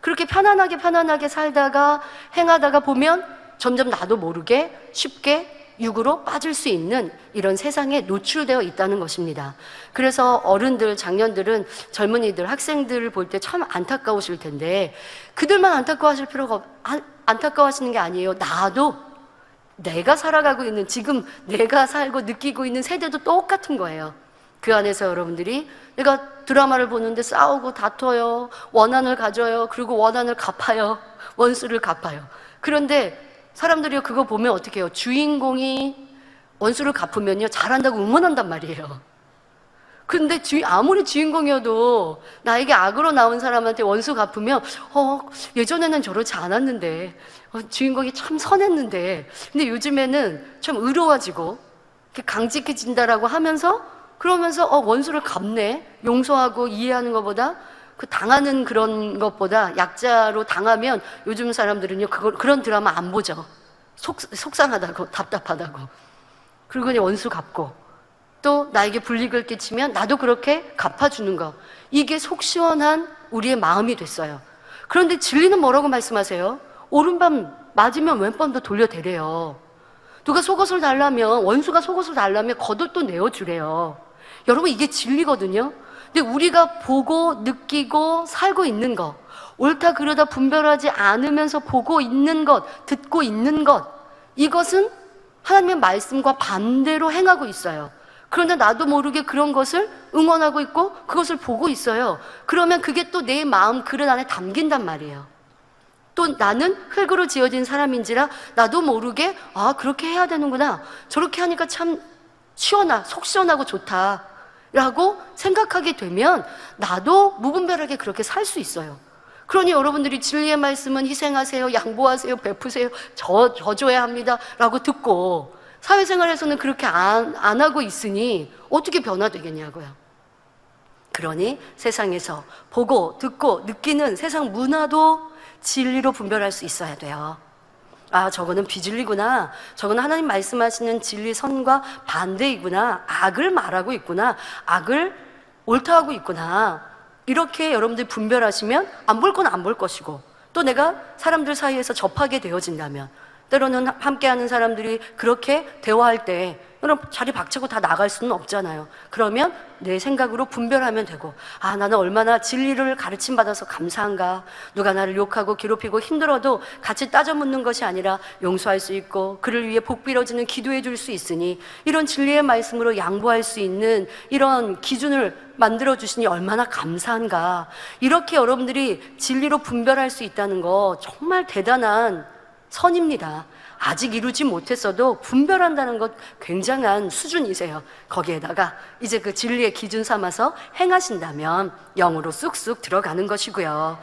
그렇게 편안하게 살다가 행하다가 보면 점점 나도 모르게 쉽게 육으로 빠질 수 있는 이런 세상에 노출되어 있다는 것입니다. 그래서 어른들, 장년들은 젊은이들, 학생들을 볼 때 참 안타까우실 텐데 그들만 안타까워하실 필요가 안타까워하시는 게 아니에요. 나도 내가 살아가고 있는, 지금 내가 살고 느끼고 있는 세대도 똑같은 거예요. 그 안에서 여러분들이 내가 드라마를 보는데 싸우고 다퉈요, 원한을 가져요, 그리고 원한을 갚아요, 원수를 갚아요. 그런데 사람들이 그거 보면 어떻게 해요? 주인공이 원수를 갚으면요 잘한다고 응원한단 말이에요. 근데 아무리 주인공이어도 나에게 악으로 나온 사람한테 원수 갚으면 예전에는 저렇지 않았는데 주인공이 참 선했는데 근데 요즘에는 좀 의로워지고 강직해진다라고 하면서 그러면서 원수를 갚네, 용서하고 이해하는 것보다 그 당하는 그런 것보다 약자로 당하면 요즘 사람들은요 그런 드라마 안 보죠. 속상하다고 답답하다고. 그리고 그냥 원수 갚고 또 나에게 불이익을 끼치면 나도 그렇게 갚아주는 거, 이게 속 시원한 우리의 마음이 됐어요. 그런데 진리는 뭐라고 말씀하세요? 오른밤 맞으면 왼밤도 돌려대래요. 누가 속옷을 달라면, 원수가 속옷을 달라면 겉옷도 내어주래요. 여러분, 이게 진리거든요. 근데 우리가 보고 느끼고 살고 있는 것, 옳다 그르다 분별하지 않으면서 보고 있는 것, 듣고 있는 것, 이것은 하나님의 말씀과 반대로 행하고 있어요. 그런데 나도 모르게 그런 것을 응원하고 있고 그것을 보고 있어요. 그러면 그게 또 내 마음 그릇 안에 담긴단 말이에요. 또 나는 흙으로 지어진 사람인지라 나도 모르게 그렇게 해야 되는구나, 저렇게 하니까 참 속 시원하고 좋다 라고 생각하게 되면 나도 무분별하게 그렇게 살 수 있어요. 그러니 여러분들이 진리의 말씀은 희생하세요, 양보하세요, 베푸세요, 져줘야 합니다 라고 듣고 사회생활에서는 그렇게 안 하고 있으니 어떻게 변화되겠냐고요. 그러니 세상에서 보고 듣고 느끼는 세상 문화도 진리로 분별할 수 있어야 돼요. 저거는 비진리구나, 저거는 하나님 말씀하시는 진리선과 반대이구나, 악을 말하고 있구나, 악을 옳다하고 있구나, 이렇게 여러분들이 분별하시면 안 볼 건 안 볼 것이고, 또 내가 사람들 사이에서 접하게 되어진다면, 때로는 함께하는 사람들이 그렇게 대화할 때 그럼 자리 박차고 다 나갈 수는 없잖아요. 그러면 내 생각으로 분별하면 되고, 나는 얼마나 진리를 가르침받아서 감사한가, 누가 나를 욕하고 괴롭히고 힘들어도 같이 따져 묻는 것이 아니라 용서할 수 있고 그를 위해 복 빌어지는 기도해 줄 수 있으니 이런 진리의 말씀으로 양보할 수 있는 이런 기준을 만들어 주시니 얼마나 감사한가. 이렇게 여러분들이 진리로 분별할 수 있다는 거 정말 대단한 선입니다. 아직 이루지 못했어도 분별한다는 것 굉장한 수준이세요. 거기에다가 이제 그 진리의 기준 삼아서 행하신다면 영으로 쑥쑥 들어가는 것이고요.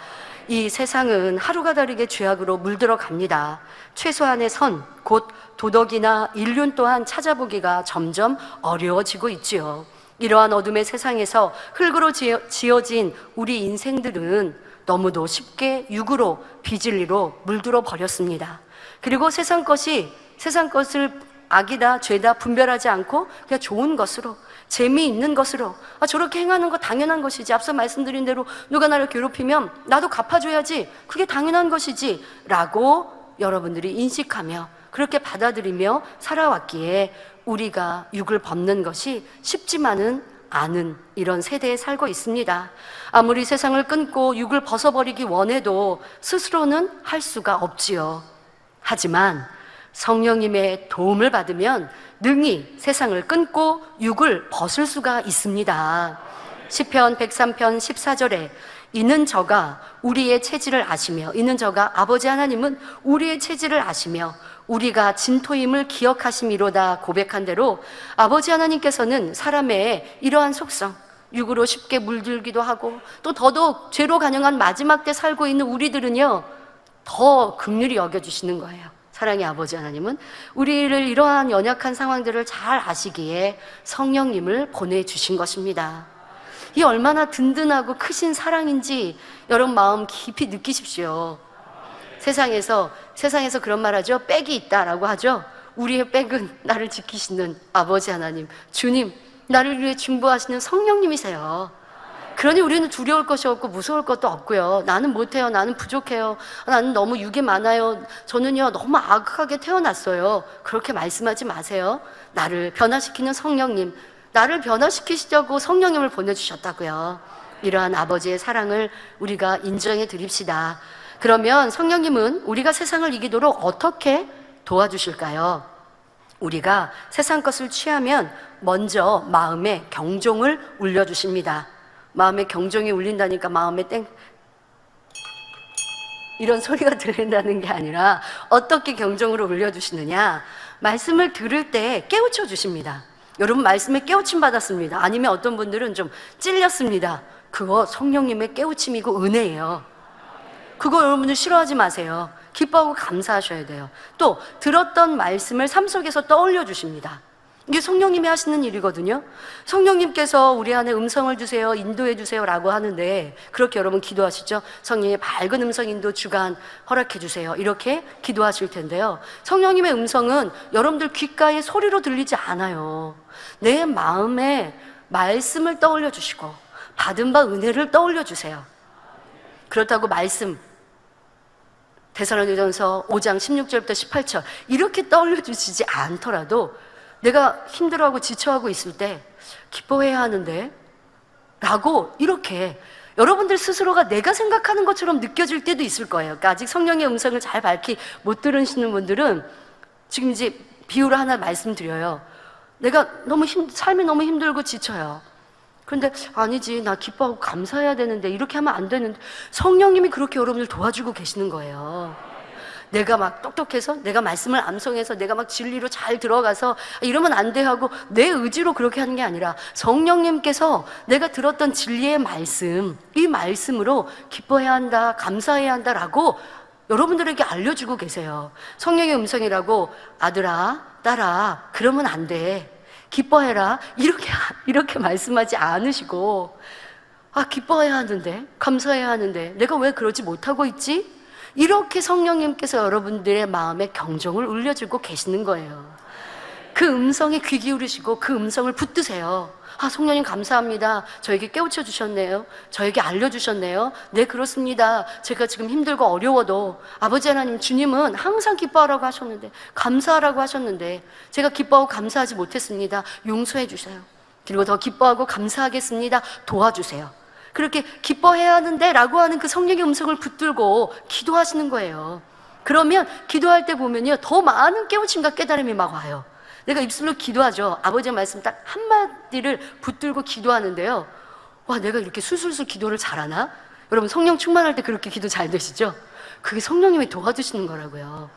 이 세상은 하루가 다르게 죄악으로 물들어갑니다. 최소한의 선, 곧 도덕이나 인륜 또한 찾아보기가 점점 어려워지고 있지요. 이러한 어둠의 세상에서 흙으로 지어진 우리 인생들은 너무도 쉽게 육으로, 비진리로 물들어 버렸습니다. 그리고 세상 것을 악이다, 죄다 분별하지 않고 그냥 좋은 것으로, 재미있는 것으로, 저렇게 행하는 거 당연한 것이지, 앞서 말씀드린 대로 누가 나를 괴롭히면 나도 갚아줘야지, 그게 당연한 것이지 라고 여러분들이 인식하며 그렇게 받아들이며 살아왔기에 우리가 육을 벗는 것이 쉽지만은 않은 이런 세대에 살고 있습니다. 아무리 세상을 끊고 육을 벗어버리기 원해도 스스로는 할 수가 없지요. 하지만 성령님의 도움을 받으면 능히 세상을 끊고 육을 벗을 수가 있습니다. 시편 103편 14절에 이는 저가 우리의 체질을 아시며, 이는 저가 아버지 하나님은 우리의 체질을 아시며 우리가 진토임을 기억하심이로다 고백한 대로 아버지 하나님께서는 사람의 이러한 속성, 육으로 쉽게 물들기도 하고 또 더더욱 죄로 간영한 마지막 때 살고 있는 우리들은요 더 긍휼히 여겨주시는 거예요. 사랑의 아버지 하나님은 우리를 이러한 연약한 상황들을 잘 아시기에 성령님을 보내주신 것입니다. 이 얼마나 든든하고 크신 사랑인지 여러분 마음 깊이 느끼십시오. 세상에서 그런 말 하죠. 백이 있다라고 하죠. 우리의 백은 나를 지키시는 아버지 하나님, 주님, 나를 위해 중보하시는 성령님이세요. 그러니 우리는 두려울 것이 없고 무서울 것도 없고요. 나는 못해요, 나는 부족해요, 나는 너무 육이 많아요, 저는요 너무 악하게 태어났어요, 그렇게 말씀하지 마세요. 나를 변화시키는 성령님, 나를 변화시키시려고 성령님을 보내주셨다고요. 이러한 아버지의 사랑을 우리가 인정해 드립시다. 그러면 성령님은 우리가 세상을 이기도록 어떻게 도와주실까요? 우리가 세상 것을 취하면 먼저 마음에 경종을 울려주십니다. 마음에 경종이 울린다니까 마음에 이런 소리가 들린다는 게 아니라 어떻게 경종으로 울려주시느냐, 말씀을 들을 때 깨우쳐 주십니다. 여러분 말씀에 깨우침 받았습니다. 아니면 어떤 분들은 좀 찔렸습니다. 그거 성령님의 깨우침이고 은혜예요. 그거 여러분들 싫어하지 마세요. 기뻐하고 감사하셔야 돼요. 또 들었던 말씀을 삶 속에서 떠올려 주십니다. 이게 성령님이 하시는 일이거든요. 성령님께서 우리 안에 음성을 주세요, 인도해 주세요 라고 하는데, 그렇게 여러분 기도하시죠? 성령의 밝은 음성 인도 주간 허락해 주세요, 이렇게 기도하실 텐데요. 성령님의 음성은 여러분들 귓가에 소리로 들리지 않아요. 내 마음에 말씀을 떠올려 주시고 받은 바 은혜를 떠올려 주세요. 그렇다고 말씀 데살로니가전서 5장 16절부터 18절 이렇게 떠올려 주시지 않더라도, 내가 힘들어하고 지쳐하고 있을 때 기뻐해야 하는데 라고 이렇게 여러분들 스스로가 내가 생각하는 것처럼 느껴질 때도 있을 거예요. 그러니까 아직 성령의 음성을 잘 밝히 못 들으시는 분들은 지금 이제 비유를 하나 말씀드려요. 내가 삶이 너무 힘들고 지쳐요. 그런데 아니지, 나 기뻐하고 감사해야 되는데, 이렇게 하면 안 되는데, 성령님이 그렇게 여러분들 도와주고 계시는 거예요. 내가 막 똑똑해서, 내가 말씀을 암송해서, 내가 막 진리로 잘 들어가서 이러면 안 돼 하고 내 의지로 그렇게 하는 게 아니라, 성령님께서 내가 들었던 진리의 말씀, 이 말씀으로 기뻐해야 한다, 감사해야 한다라고 여러분들에게 알려주고 계세요. 성령의 음성이라고 아들아, 딸아, 그러면 안 돼, 기뻐해라, 이렇게 말씀하지 않으시고, 아, 기뻐해야 하는데, 감사해야 하는데 내가 왜 그러지 못하고 있지? 이렇게 성령님께서 여러분들의 마음에 경종을 울려주고 계시는 거예요. 그 음성에 귀 기울이시고 그 음성을 붙드세요. 아, 성령님 감사합니다. 저에게 깨우쳐 주셨네요. 저에게 알려주셨네요. 네, 그렇습니다. 제가 지금 힘들고 어려워도 아버지 하나님, 주님은 항상 기뻐하라고 하셨는데, 감사하라고 하셨는데 제가 기뻐하고 감사하지 못했습니다. 용서해 주세요. 그리고 더 기뻐하고 감사하겠습니다. 도와주세요. 그렇게 기뻐해야 하는데 라고 하는 그 성령의 음성을 붙들고 기도하시는 거예요. 그러면 기도할 때 보면요, 더 많은 깨우침과 깨달음이 막 와요. 내가 입술로 기도하죠. 아버지의 말씀 딱 한마디를 붙들고 기도하는데요, 와, 내가 이렇게 술술술 기도를 잘하나? 여러분 성령 충만할 때 그렇게 기도 잘 되시죠? 그게 성령님이 도와주시는 거라고요.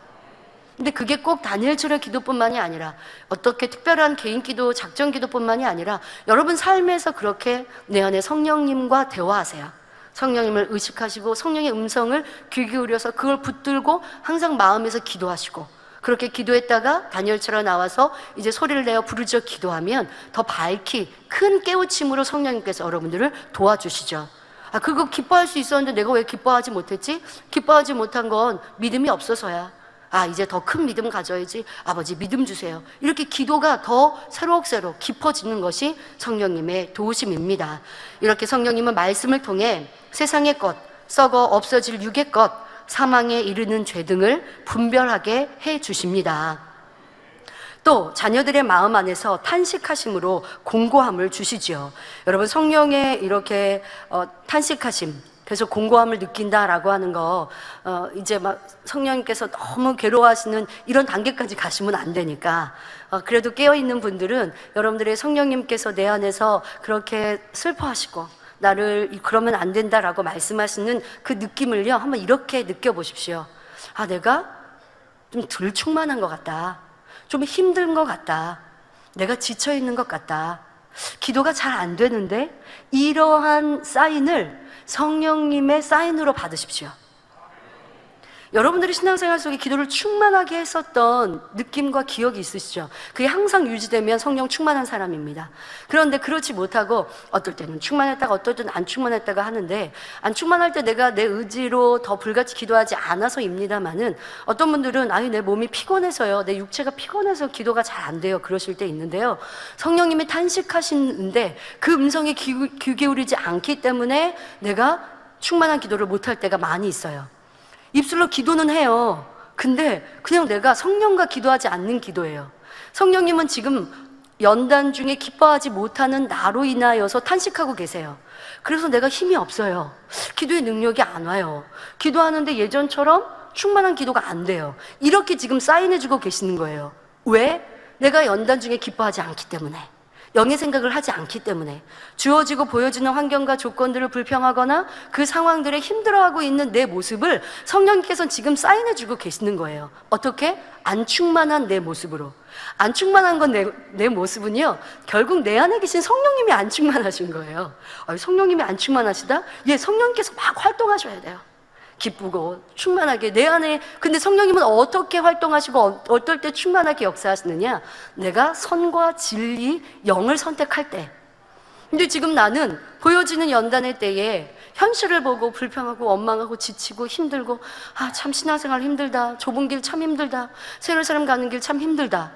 근데 그게 꼭 다니엘처럼 기도뿐만이 아니라, 어떻게 특별한 개인 기도, 작전 기도뿐만이 아니라, 여러분 삶에서 그렇게 내 안에 성령님과 대화하세요. 성령님을 의식하시고 성령의 음성을 귀 기울여서 그걸 붙들고 항상 마음에서 기도하시고, 그렇게 기도했다가 다니엘처럼 나와서 이제 소리를 내어 부르짖어 기도하면 더 밝히 큰 깨우침으로 성령님께서 여러분들을 도와주시죠. 아, 그거 기뻐할 수 있었는데 내가 왜 기뻐하지 못했지? 기뻐하지 못한 건 믿음이 없어서야. 아, 이제 더 큰 믿음 가져야지. 아버지 믿음 주세요. 이렇게 기도가 더 새록새록 깊어지는 것이 성령님의 도우심입니다. 이렇게 성령님은 말씀을 통해 세상의 것, 썩어 없어질 육의 것, 사망에 이르는 죄 등을 분별하게 해 주십니다. 또 자녀들의 마음 안에서 탄식하심으로 공고함을 주시지요. 여러분 성령의 이렇게 탄식하심, 그래서 공고함을 느낀다라고 하는 거, 이제 막 성령님께서 너무 괴로워하시는 이런 단계까지 가시면 안 되니까, 그래도 깨어있는 분들은 여러분들의 성령님께서 내 안에서 그렇게 슬퍼하시고 나를 그러면 안 된다라고 말씀하시는 그 느낌을요, 한번 이렇게 느껴보십시오. 아, 내가 좀 덜 충만한 것 같다, 좀 힘든 것 같다, 내가 지쳐있는 것 같다, 기도가 잘 안 되는데, 이러한 사인을 성령님의 사인으로 받으십시오. 여러분들이 신앙생활 속에 기도를 충만하게 했었던 느낌과 기억이 있으시죠? 그게 항상 유지되면 성령 충만한 사람입니다. 그런데 그렇지 못하고 어떨 때는 충만했다가 어떨 때는 안 충만했다가 하는데, 안 충만할 때 내가 내 의지로 더 불같이 기도하지 않아서입니다만은, 어떤 분들은 아유, 내 몸이 피곤해서요, 내 육체가 피곤해서 기도가 잘 안 돼요, 그러실 때 있는데요, 성령님이 탄식하시는데 그 음성에 귀 기울이지 않기 때문에 내가 충만한 기도를 못할 때가 많이 있어요. 입술로 기도는 해요. 근데 그냥 내가 성령과 기도하지 않는 기도예요. 성령님은 지금 연단 중에 기뻐하지 못하는 나로 인하여서 탄식하고 계세요. 그래서 내가 힘이 없어요. 기도의 능력이 안 와요. 기도하는데 예전처럼 충만한 기도가 안 돼요. 이렇게 지금 사인해주고 계시는 거예요. 왜? 내가 연단 중에 기뻐하지 않기 때문에, 영의 생각을 하지 않기 때문에 주어지고 보여지는 환경과 조건들을 불평하거나 그 상황들에 힘들어하고 있는 내 모습을 성령님께서는 지금 사인해주고 계시는 거예요. 어떻게? 안 충만한 내 모습으로. 안 충만한 건 내 모습은요, 결국 내 안에 계신 성령님이 안 충만하신 거예요. 성령님이 안 충만하시다? 예, 성령님께서 막 활동하셔야 돼요. 기쁘고 충만하게 내 안에. 근데 성령님은 어떻게 활동하시고 어떨 때 충만하게 역사하시느냐? 내가 선과 진리, 영을 선택할 때. 근데 지금 나는 보여지는 연단의 때에 현실을 보고 불평하고 원망하고 지치고 힘들고, 참 신앙생활 힘들다, 좁은 길 참 힘들다, 새로운 사람 가는 길 참 힘들다,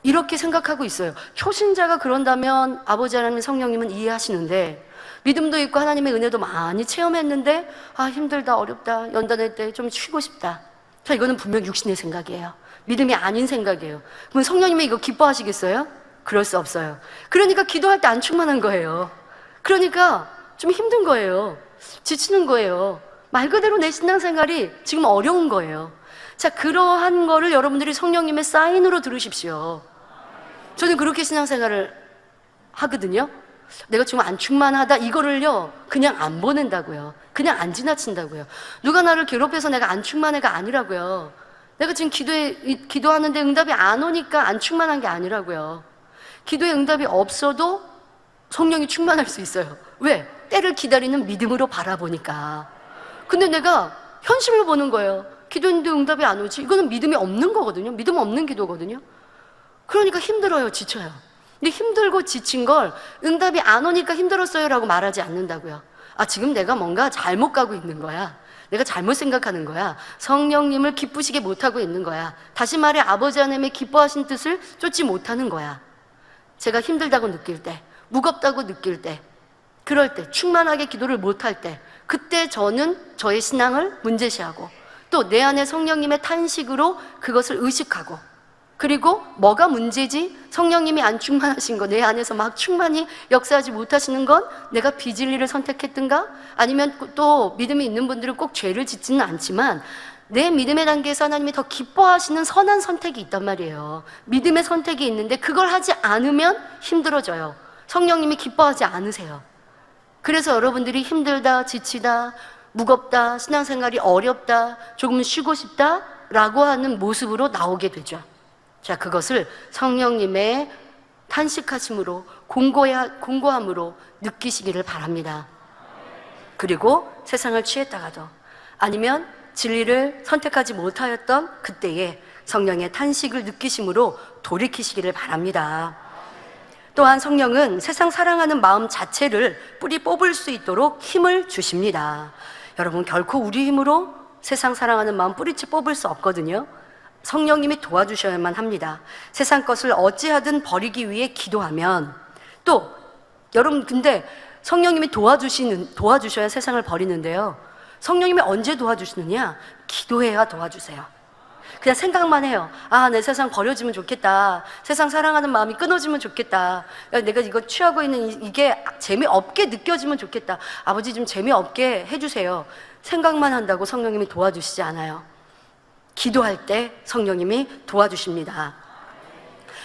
이렇게 생각하고 있어요. 초신자가 그런다면 아버지 하나님 성령님은 이해하시는데, 믿음도 있고 하나님의 은혜도 많이 체험했는데 힘들다, 어렵다, 연단할 때 좀 쉬고 싶다. 자, 이거는 분명 육신의 생각이에요. 믿음이 아닌 생각이에요. 그럼 성령님이 이거 기뻐하시겠어요? 그럴 수 없어요. 그러니까 기도할 때 안 충만한 거예요. 그러니까 좀 힘든 거예요. 지치는 거예요. 말 그대로 내 신앙생활이 지금 어려운 거예요. 자, 그러한 거를 여러분들이 성령님의 사인으로 들으십시오. 저는 그렇게 신앙생활을 하거든요. 내가 지금 안 충만하다, 이거를요 그냥 안 보낸다고요. 그냥 안 지나친다고요. 누가 나를 괴롭혀서 내가 안 충만해가 아니라고요. 내가 지금 기도하는데 응답이 안 오니까 안 충만한 게 아니라고요. 기도에 응답이 없어도 성령이 충만할 수 있어요. 왜? 때를 기다리는 믿음으로 바라보니까. 근데 내가 현실로 보는 거예요. 기도했는데 응답이 안 오지? 이거는 믿음이 없는 거거든요. 믿음 없는 기도거든요. 그러니까 힘들어요, 지쳐요. 근데 힘들고 지친 걸 응답이 안 오니까 힘들었어요 라고 말하지 않는다고요. 지금 내가 뭔가 잘못 가고 있는 거야. 내가 잘못 생각하는 거야. 성령님을 기쁘시게 못하고 있는 거야. 다시 말해, 아버지 하나님의 기뻐하신 뜻을 쫓지 못하는 거야. 제가 힘들다고 느낄 때, 무겁다고 느낄 때, 그럴 때, 충만하게 기도를 못할 때, 그때 저는 저의 신앙을 문제시하고 또 내 안에 성령님의 탄식으로 그것을 의식하고, 그리고 뭐가 문제지? 성령님이 안 충만하신 거, 내 안에서 막 충만히 역사하지 못하시는 건 내가 비진리를 선택했든가, 아니면 또 믿음이 있는 분들은 꼭 죄를 짓지는 않지만 내 믿음의 단계에서 하나님이 더 기뻐하시는 선한 선택이 있단 말이에요. 믿음의 선택이 있는데 그걸 하지 않으면 힘들어져요. 성령님이 기뻐하지 않으세요. 그래서 여러분들이 힘들다, 지치다, 무겁다, 신앙생활이 어렵다, 조금 쉬고 싶다 라고 하는 모습으로 나오게 되죠. 자, 그것을 성령님의 탄식하심으로, 공고함으로 느끼시기를 바랍니다. 그리고 세상을 취했다가도, 아니면 진리를 선택하지 못하였던 그때에 성령의 탄식을 느끼심으로 돌이키시기를 바랍니다. 또한 성령은 세상 사랑하는 마음 자체를 뿌리 뽑을 수 있도록 힘을 주십니다. 여러분, 결코 우리 힘으로 세상 사랑하는 마음 뿌리째 뽑을 수 없거든요. 성령님이 도와주셔야만 합니다. 세상 것을 어찌하든 버리기 위해 기도하면, 또 여러분, 근데 성령님이 도와주셔야 세상을 버리는데요, 성령님이 언제 도와주시느냐? 기도해야 도와주세요. 그냥 생각만 해요. 내 세상 버려지면 좋겠다, 세상 사랑하는 마음이 끊어지면 좋겠다, 내가 이거 취하고 있는 이게 재미없게 느껴지면 좋겠다, 아버지 좀 재미없게 해주세요. 생각만 한다고 성령님이 도와주시지 않아요. 기도할 때 성령님이 도와주십니다.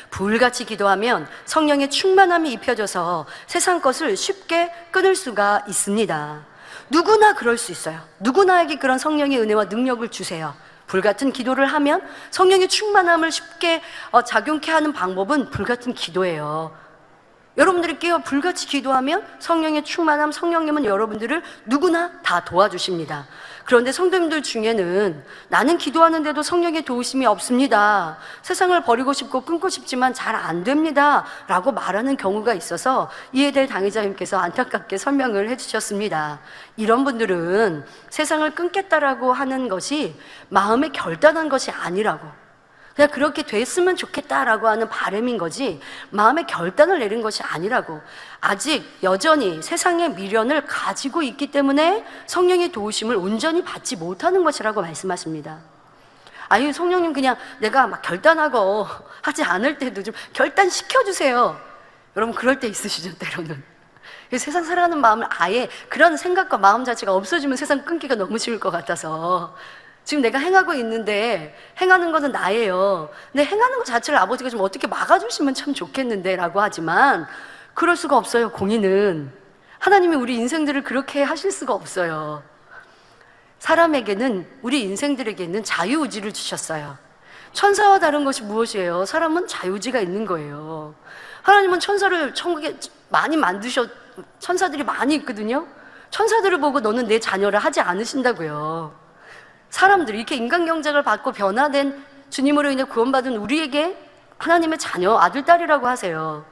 불같이 기도하면 성령의 충만함이 입혀져서 세상 것을 쉽게 끊을 수가 있습니다. 누구나 그럴 수 있어요. 누구나에게 그런 성령의 은혜와 능력을 주세요. 불같은 기도를 하면 성령의 충만함을 쉽게 작용케 하는 방법은 불같은 기도예요. 여러분들이 깨어 불같이 기도하면 성령의 충만함, 성령님은 여러분들을 누구나 다 도와주십니다. 그런데 성도님들 중에는 나는 기도하는데도 성령의 도우심이 없습니다, 세상을 버리고 싶고 끊고 싶지만 잘 안 됩니다 라고 말하는 경우가 있어서 이에 대해 당회자님께서 안타깝게 설명을 해주셨습니다. 이런 분들은 세상을 끊겠다라고 하는 것이 마음에 결단한 것이 아니라고, 그냥 그렇게 됐으면 좋겠다라고 하는 바람인 거지 마음에 결단을 내린 것이 아니라고, 아직 여전히 세상의 미련을 가지고 있기 때문에 성령의 도우심을 온전히 받지 못하는 것이라고 말씀하십니다. 성령님 그냥 내가 막 결단하고 하지 않을 때도 좀 결단시켜주세요. 여러분, 그럴 때 있으시죠, 때로는. 세상 살아가는 마음을 아예, 그런 생각과 마음 자체가 없어지면 세상 끊기가 너무 쉬울 것 같아서 지금 내가 행하고 있는데 행하는 것은 나예요. 근데 행하는 것 자체를 아버지가 좀 어떻게 막아주시면 참 좋겠는데 라고 하지만 그럴 수가 없어요. 공의는 하나님이 우리 인생들을 그렇게 하실 수가 없어요. 사람에게는, 우리 인생들에게는 자유의지를 주셨어요. 천사와 다른 것이 무엇이에요? 사람은 자유의지가 있는 거예요. 하나님은 천사를 천국에 많이 천사들이 많이 있거든요. 천사들을 보고 너는 내 자녀를 하지 않으신다고요. 사람들이 이렇게 인간 경작을 받고 변화된 주님으로 인해 구원받은 우리에게 하나님의 자녀, 아들, 딸이라고 하세요.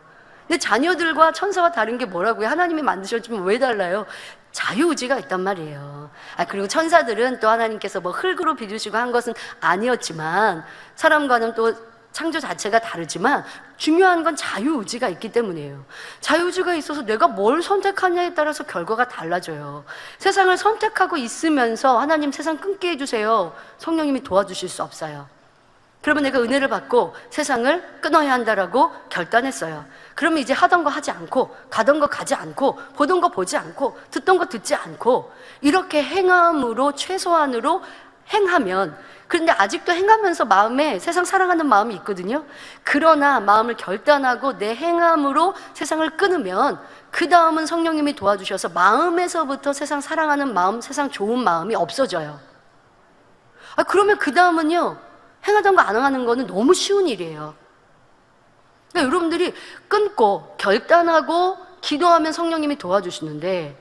근데 자녀들과 천사와 다른 게 뭐라고요? 하나님이 만드셨지만 왜 달라요? 자유의지가 있단 말이에요. 그리고 천사들은 또 하나님께서 뭐 흙으로 빚으시고 한 것은 아니었지만, 사람과는 또 창조 자체가 다르지만 중요한 건 자유의지가 있기 때문이에요. 자유의지가 있어서 내가 뭘 선택하냐에 따라서 결과가 달라져요. 세상을 선택하고 있으면서 하나님 세상 끊게 해주세요, 성령님이 도와주실 수 없어요. 그러면 내가 은혜를 받고 세상을 끊어야 한다라고 결단했어요. 그러면 이제 하던 거 하지 않고, 가던 거 가지 않고, 보던 거 보지 않고, 듣던 거 듣지 않고, 이렇게 행함으로, 최소한으로 행하면, 그런데 아직도 행하면서 마음에 세상 사랑하는 마음이 있거든요. 그러나 마음을 결단하고 내 행함으로 세상을 끊으면 그 다음은 성령님이 도와주셔서 마음에서부터 세상 사랑하는 마음, 세상 좋은 마음이 없어져요. 그러면 그 다음은요, 행하던 거 안 하는 거는 너무 쉬운 일이에요. 그러니까 여러분들이 끊고 결단하고 기도하면 성령님이 도와주시는데,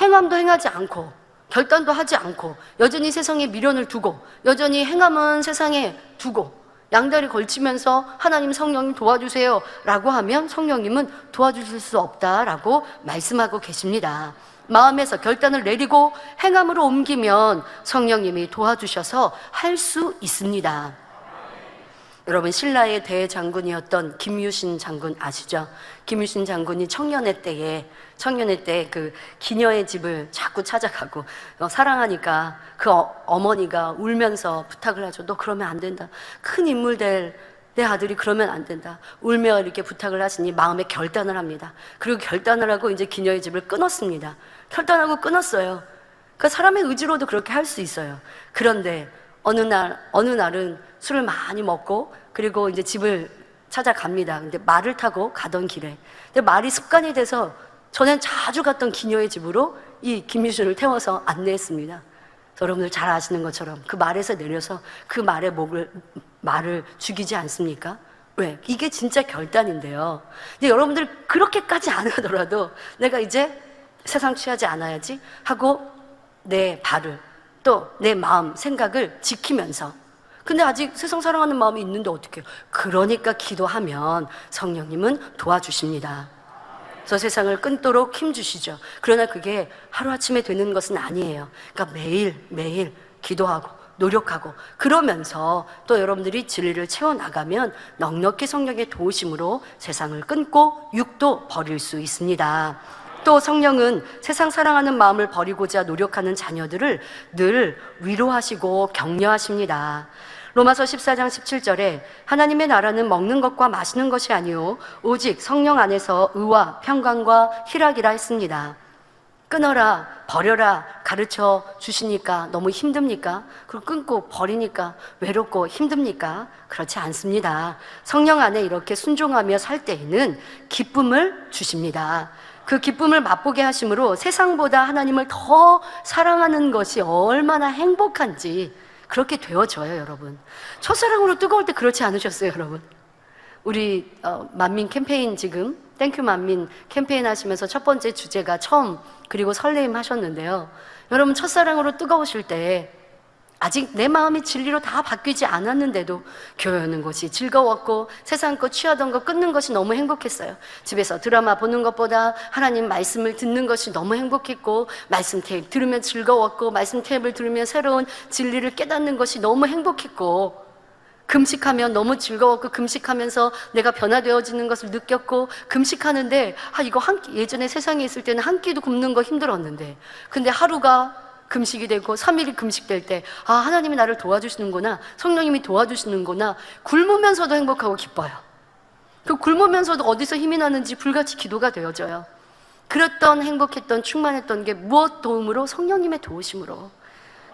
행함도 행하지 않고 결단도 하지 않고 여전히 세상에 미련을 두고 여전히 행함은 세상에 두고 양다리 걸치면서 하나님, 성령님 도와주세요 라고 하면 성령님은 도와주실 수 없다라고 말씀하고 계십니다. 마음에서 결단을 내리고 행함으로 옮기면 성령님이 도와주셔서 할 수 있습니다. 여러분, 신라의 대장군이었던 김유신 장군 아시죠? 김유신 장군이 청년의 때에 그 기녀의 집을 자꾸 찾아가고 사랑하니까 그 어머니가 울면서 부탁을 하죠. 너 그러면 안 된다. 큰 인물 될 내 아들이 그러면 안 된다. 울며 이렇게 부탁을 하시니 마음에 결단을 합니다. 그리고 결단을 하고 이제 기녀의 집을 끊었습니다. 결단하고 끊었어요. 그러니까 사람의 의지로도 그렇게 할 수 있어요. 그런데 어느 날은 술을 많이 먹고 그리고 이제 집을 찾아갑니다. 근데 말을 타고 가던 길에, 근데 말이 습관이 돼서 전엔 자주 갔던 기녀의 집으로 이 김유신을 태워서 안내했습니다. 여러분들 잘 아시는 것처럼 그 말에서 내려서 그 말을 죽이지 않습니까? 왜? 이게 진짜 결단인데요. 근데 여러분들 그렇게까지 안 하더라도 내가 이제 세상 취하지 않아야지 하고 내 발을, 또 내 마음, 생각을 지키면서, 근데 아직 세상 사랑하는 마음이 있는데 어떡해요? 그러니까 기도하면 성령님은 도와주십니다. 그래서 세상을 끊도록 힘주시죠. 그러나 그게 하루아침에 되는 것은 아니에요. 그러니까 매일 기도하고 노력하고 그러면서 또 여러분들이 진리를 채워나가면 넉넉히 성령의 도우심으로 세상을 끊고 육도 버릴 수 있습니다. 또 성령은 세상 사랑하는 마음을 버리고자 노력하는 자녀들을 늘 위로하시고 격려하십니다. 로마서 14장 17절에 하나님의 나라는 먹는 것과 마시는 것이 아니요 오직 성령 안에서 의와 평강과 희락이라 했습니다. 끊어라, 버려라 가르쳐 주시니까 너무 힘듭니까? 그리고 끊고 버리니까 외롭고 힘듭니까? 그렇지 않습니다. 성령 안에 이렇게 순종하며 살 때에는 기쁨을 주십니다. 그 기쁨을 맛보게 하심으로 세상보다 하나님을 더 사랑하는 것이 얼마나 행복한지 그렇게 되어져요. 여러분, 첫사랑으로 뜨거울 때 그렇지 않으셨어요? 여러분, 우리 만민 캠페인, 지금 땡큐 만민 캠페인 하시면서 첫 번째 주제가 처음 그리고 설레임 하셨는데요. 여러분, 첫사랑으로 뜨거우실 때 아직 내 마음이 진리로 다 바뀌지 않았는데도 교회하는 것이 즐거웠고 세상 것 취하던 거 끊는 것이 너무 행복했어요. 집에서 드라마 보는 것보다 하나님 말씀을 듣는 것이 너무 행복했고, 말씀 테이프 들으면 즐거웠고, 말씀 테이프를 들으면 새로운 진리를 깨닫는 것이 너무 행복했고, 금식하면 너무 즐거웠고, 금식하면서 내가 변화되어지는 것을 느꼈고, 금식하는데 이거 예전에 세상에 있을 때는 한 끼도 굶는 거 힘들었는데, 근데 하루가 금식이 되고 3일이 금식될 때 하나님이 나를 도와주시는구나, 성령님이 도와주시는구나, 굶으면서도 행복하고 기뻐요. 그 굶으면서도 어디서 힘이 나는지 불같이 기도가 되어져요. 그랬던 행복했던 충만했던 게 무엇 도움으로? 성령님의 도우심으로.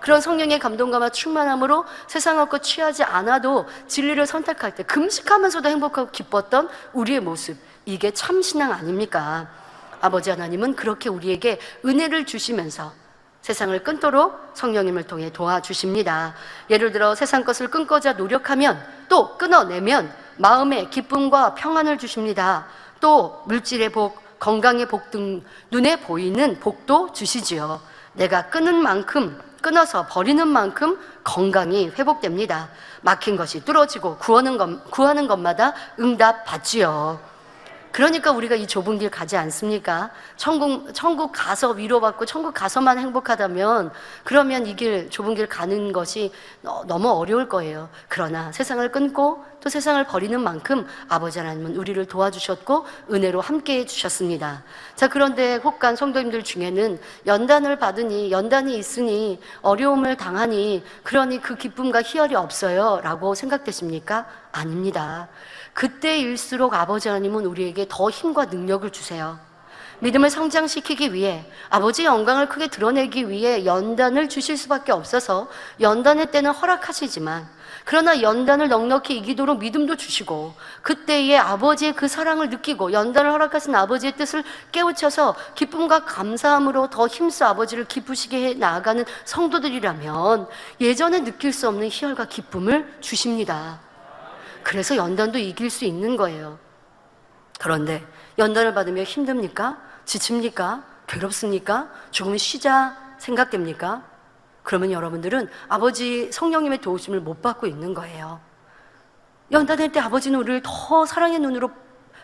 그런 성령의 감동감과 충만함으로 세상의 것 취하지 않아도 진리를 선택할 때 금식하면서도 행복하고 기뻤던 우리의 모습, 이게 참 신앙 아닙니까? 아버지 하나님은 그렇게 우리에게 은혜를 주시면서 세상을 끊도록 성령님을 통해 도와주십니다. 예를 들어 세상 것을 끊고자 노력하면, 또 끊어내면 마음의 기쁨과 평안을 주십니다. 또 물질의 복, 건강의 복 등 눈에 보이는 복도 주시지요. 내가 끊은 만큼, 끊어서 버리는 만큼 건강이 회복됩니다. 막힌 것이 뚫어지고 구하는 것마다 응답 받지요. 그러니까 우리가 이 좁은 길 가지 않습니까? 천국 가서 위로받고 천국 가서만 행복하다면, 그러면 이 길, 좁은 길 가는 것이 너무 어려울 거예요. 그러나 세상을 끊고 또 세상을 버리는 만큼 아버지 하나님은 우리를 도와주셨고 은혜로 함께 해주셨습니다. 자, 그런데 혹간 성도님들 중에는 연단을 받으니, 연단이 있으니, 어려움을 당하니, 그러니 그 기쁨과 희열이 없어요 라고 생각되십니까? 아닙니다. 그때일수록 아버지 하나님은 우리에게 더 힘과 능력을 주세요. 믿음을 성장시키기 위해, 아버지의 영광을 크게 드러내기 위해 연단을 주실 수밖에 없어서 연단의 때는 허락하시지만, 그러나 연단을 넉넉히 이기도록 믿음도 주시고, 그때의 아버지의 그 사랑을 느끼고 연단을 허락하신 아버지의 뜻을 깨우쳐서 기쁨과 감사함으로 더 힘써 아버지를 기쁘시게 해 나아가는 성도들이라면 예전에 느낄 수 없는 희열과 기쁨을 주십니다. 그래서 연단도 이길 수 있는 거예요. 그런데 연단을 받으며 힘듭니까? 지칩니까? 괴롭습니까? 조금 쉬자 생각됩니까? 그러면 여러분들은 아버지 성령님의 도우심을 못 받고 있는 거예요. 연단할 때 아버지는 우리를 더 사랑의 눈으로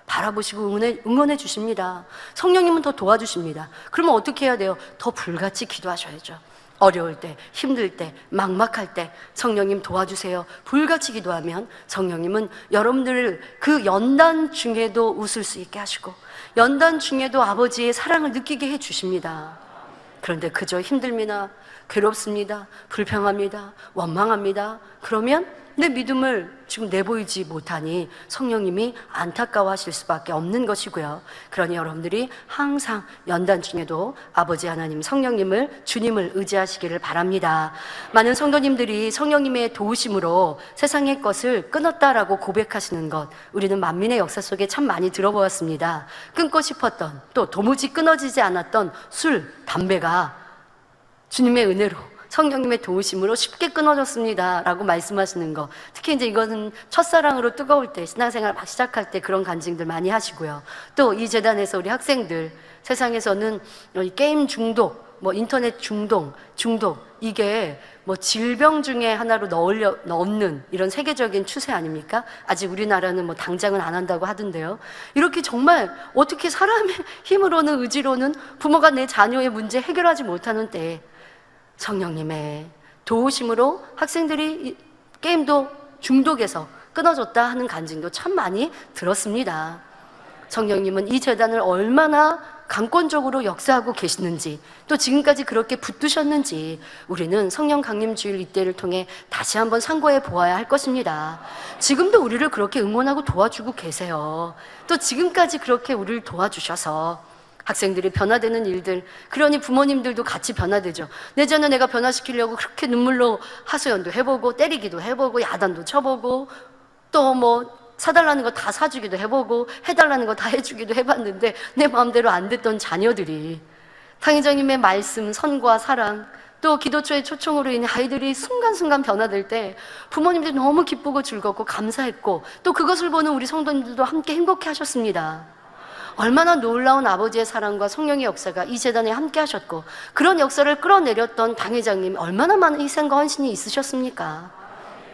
바라보시고 응원해 주십니다. 성령님은 더 도와주십니다. 그러면 어떻게 해야 돼요? 더 불같이 기도하셔야죠. 어려울 때, 힘들 때, 막막할 때 성령님 도와주세요. 불같이 기도하면 성령님은 여러분들을 그 연단 중에도 웃을 수 있게 하시고, 연단 중에도 아버지의 사랑을 느끼게 해주십니다. 그런데 그저 힘듭니다, 괴롭습니다, 불평합니다, 원망합니다. 그러면 내 믿음을 지금 내보이지 못하니 성령님이 안타까워하실 수밖에 없는 것이고요. 그러니 여러분들이 항상 연단 중에도 아버지 하나님 성령님을, 주님을 의지하시기를 바랍니다. 많은 성도님들이 성령님의 도우심으로 세상의 것을 끊었다라고 고백하시는 것, 우리는 만민의 역사 속에 참 많이 들어보았습니다. 끊고 싶었던, 또 도무지 끊어지지 않았던 술, 담배가 주님의 은혜로, 성령님의 도우심으로 쉽게 끊어졌습니다 라고 말씀하시는 거, 특히 이제 이거는 첫사랑으로 뜨거울 때, 신앙생활 막 시작할 때 그런 간증들 많이 하시고요. 또 이 재단에서 우리 학생들, 세상에서는 게임 중독, 인터넷 중독, 이게 질병 중에 하나로 넣는 이런 세계적인 추세 아닙니까? 아직 우리나라는 당장은 안 한다고 하던데요. 이렇게 정말 어떻게 사람의 힘으로는, 의지로는 부모가 내 자녀의 문제 해결하지 못하는 때에 성령님의 도우심으로 학생들이 게임도 중독에서 끊어졌다 하는 간증도 참 많이 들었습니다. 성령님은 이 재단을 얼마나 강권적으로 역사하고 계시는지, 또 지금까지 그렇게 붙드셨는지 우리는 성령 강림 주일 이때를 통해 다시 한번 상고해 보아야 할 것입니다. 지금도 우리를 그렇게 응원하고 도와주고 계세요. 또 지금까지 그렇게 우리를 도와주셔서 학생들이 변화되는 일들, 그러니 부모님들도 같이 변화되죠. 내전에 내가 변화시키려고 그렇게 눈물로 하소연도 해보고, 때리기도 해보고, 야단도 쳐보고, 또 사달라는 거 다 사주기도 해보고, 해달라는 거 다 해주기도 해봤는데 내 마음대로 안 됐던 자녀들이 당회장님의 말씀, 선과 사랑, 또 기도처의 초청으로 인해 아이들이 순간순간 변화될 때 부모님들이 너무 기쁘고 즐겁고 감사했고, 또 그것을 보는 우리 성도님들도 함께 행복해 하셨습니다. 얼마나 놀라운 아버지의 사랑과 성령의 역사가 이 재단에 함께 하셨고, 그런 역사를 끌어내렸던 당회장님 얼마나 많은 희생과 헌신이 있으셨습니까?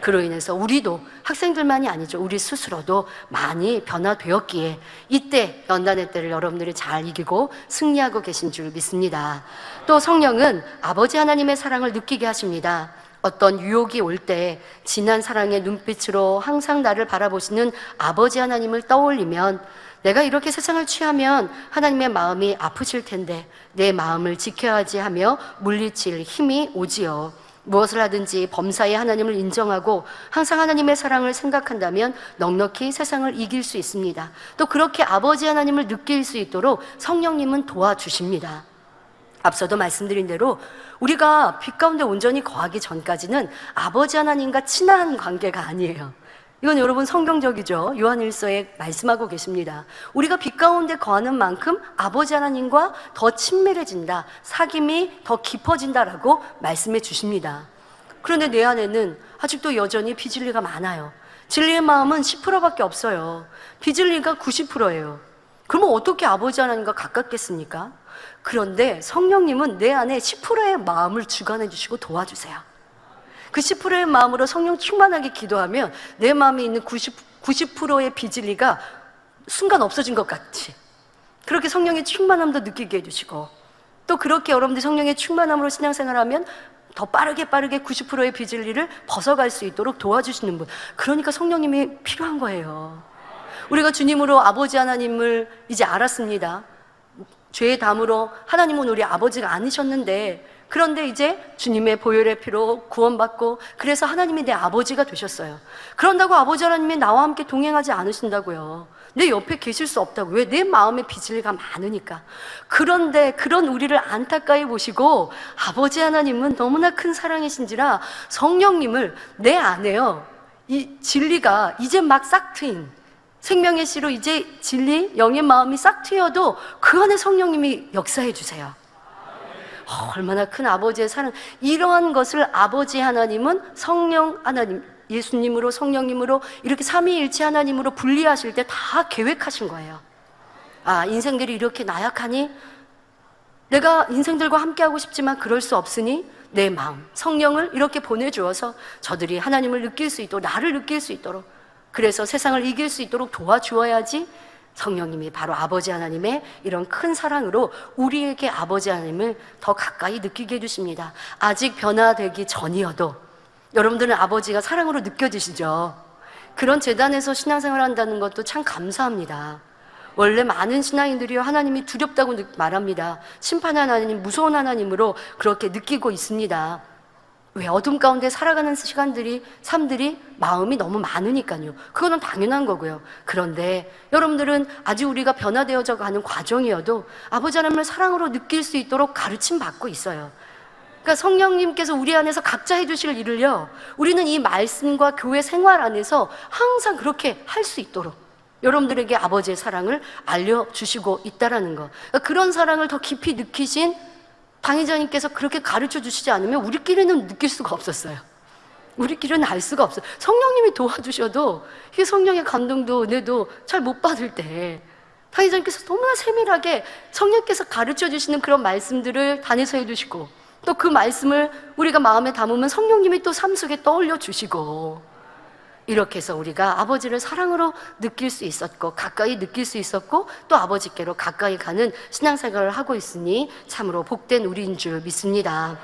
그로 인해서 우리도, 학생들만이 아니죠, 우리 스스로도 많이 변화되었기에 이때 연단의 때를 여러분들이 잘 이기고 승리하고 계신 줄 믿습니다. 또 성령은 아버지 하나님의 사랑을 느끼게 하십니다. 어떤 유혹이 올 때 진한 사랑의 눈빛으로 항상 나를 바라보시는 아버지 하나님을 떠올리면, 내가 이렇게 세상을 취하면 하나님의 마음이 아프실 텐데 내 마음을 지켜야지 하며 물리칠 힘이 오지요. 무엇을 하든지 범사에 하나님을 인정하고 항상 하나님의 사랑을 생각한다면 넉넉히 세상을 이길 수 있습니다. 또 그렇게 아버지 하나님을 느낄 수 있도록 성령님은 도와주십니다. 앞서도 말씀드린 대로 우리가 빛 가운데 온전히 거하기 전까지는 아버지 하나님과 친한 관계가 아니에요. 이건 여러분 성경적이죠. 요한일서에 말씀하고 계십니다. 우리가 빛 가운데 거하는 만큼 아버지 하나님과 더 친밀해진다, 사귐이 더 깊어진다라고 말씀해 주십니다. 그런데 내 안에는 아직도 여전히 비진리가 많아요. 진리의 마음은 10%밖에 없어요. 비진리가 90%예요. 그러면 어떻게 아버지 하나님과 가깝겠습니까? 그런데 성령님은 내 안에 10%의 마음을 주관해 주시고 도와주세요. 그 10%의 마음으로 성령 충만하게 기도하면 내 마음에 있는 90%의 비진리가 순간 없어진 것 같이 그렇게 성령의 충만함도 느끼게 해주시고, 또 그렇게 여러분들이 성령의 충만함으로 신앙생활하면 더 빠르게 90%의 비진리를 벗어갈 수 있도록 도와주시는 분, 그러니까 성령님이 필요한 거예요. 우리가 주님으로 아버지 하나님을 이제 알았습니다. 죄의 담으로 하나님은 우리 아버지가 아니셨는데, 그런데 이제 주님의 보혈의 피로 구원받고 그래서 하나님이 내 아버지가 되셨어요. 그런다고 아버지 하나님이 나와 함께 동행하지 않으신다고요. 내 옆에 계실 수 없다고. 왜? 내 마음에 비진리가 많으니까. 그런데 그런 우리를 안타까이 보시고 아버지 하나님은 너무나 큰 사랑이신지라 성령님을 내 안에요, 이 진리가 이제 막 싹 트인 생명의 씨로 이제 진리, 영의 마음이 싹 트여도 그 안에 성령님이 역사해 주세요. 얼마나 큰 아버지의 사랑. 이러한 것을 아버지 하나님은 성령 하나님, 예수님으로 성령님으로 이렇게 삼위일체 하나님으로 분리하실 때 다 계획하신 거예요. 아, 인생들이 이렇게 나약하니 내가 인생들과 함께하고 싶지만 그럴 수 없으니 내 마음, 성령을 이렇게 보내주어서 저들이 하나님을 느낄 수 있도록, 나를 느낄 수 있도록, 그래서 세상을 이길 수 있도록 도와주어야지. 성령님이 바로 아버지 하나님의 이런 큰 사랑으로 우리에게 아버지 하나님을 더 가까이 느끼게 해주십니다. 아직 변화되기 전이어도 여러분들은 아버지가 사랑으로 느껴지시죠? 그런 재단에서 신앙생활 한다는 것도 참 감사합니다. 원래 많은 신앙인들이 하나님이 두렵다고 말합니다. 심판하는 하나님, 무서운 하나님으로 그렇게 느끼고 있습니다. 왜? 어둠 가운데 살아가는 삶들이 마음이 너무 많으니까요. 그거는 당연한 거고요. 그런데 여러분들은 아직 우리가 변화되어져 가는 과정이어도 아버지 하나님을 사랑으로 느낄 수 있도록 가르침 받고 있어요. 그러니까 성령님께서 우리 안에서 각자 해주실 일을요, 우리는 이 말씀과 교회 생활 안에서 항상 그렇게 할 수 있도록 여러분들에게 아버지의 사랑을 알려주시고 있다라는 거. 그러니까 그런 사랑을 더 깊이 느끼신 당회장님께서 그렇게 가르쳐 주시지 않으면 우리끼리는 느낄 수가 없었어요. 우리끼리는 알 수가 없어요. 성령님이 도와주셔도 이 성령의 감동도 은혜도 잘 못 받을 때 당회장님께서 너무나 세밀하게 성령께서 가르쳐 주시는 그런 말씀들을 단에서 해주시고, 또 그 말씀을 우리가 마음에 담으면 성령님이 또 삶 속에 떠올려 주시고, 이렇게 해서 우리가 아버지를 사랑으로 느낄 수 있었고 가까이 느낄 수 있었고 또 아버지께로 가까이 가는 신앙생활을 하고 있으니 참으로 복된 우리인 줄 믿습니다.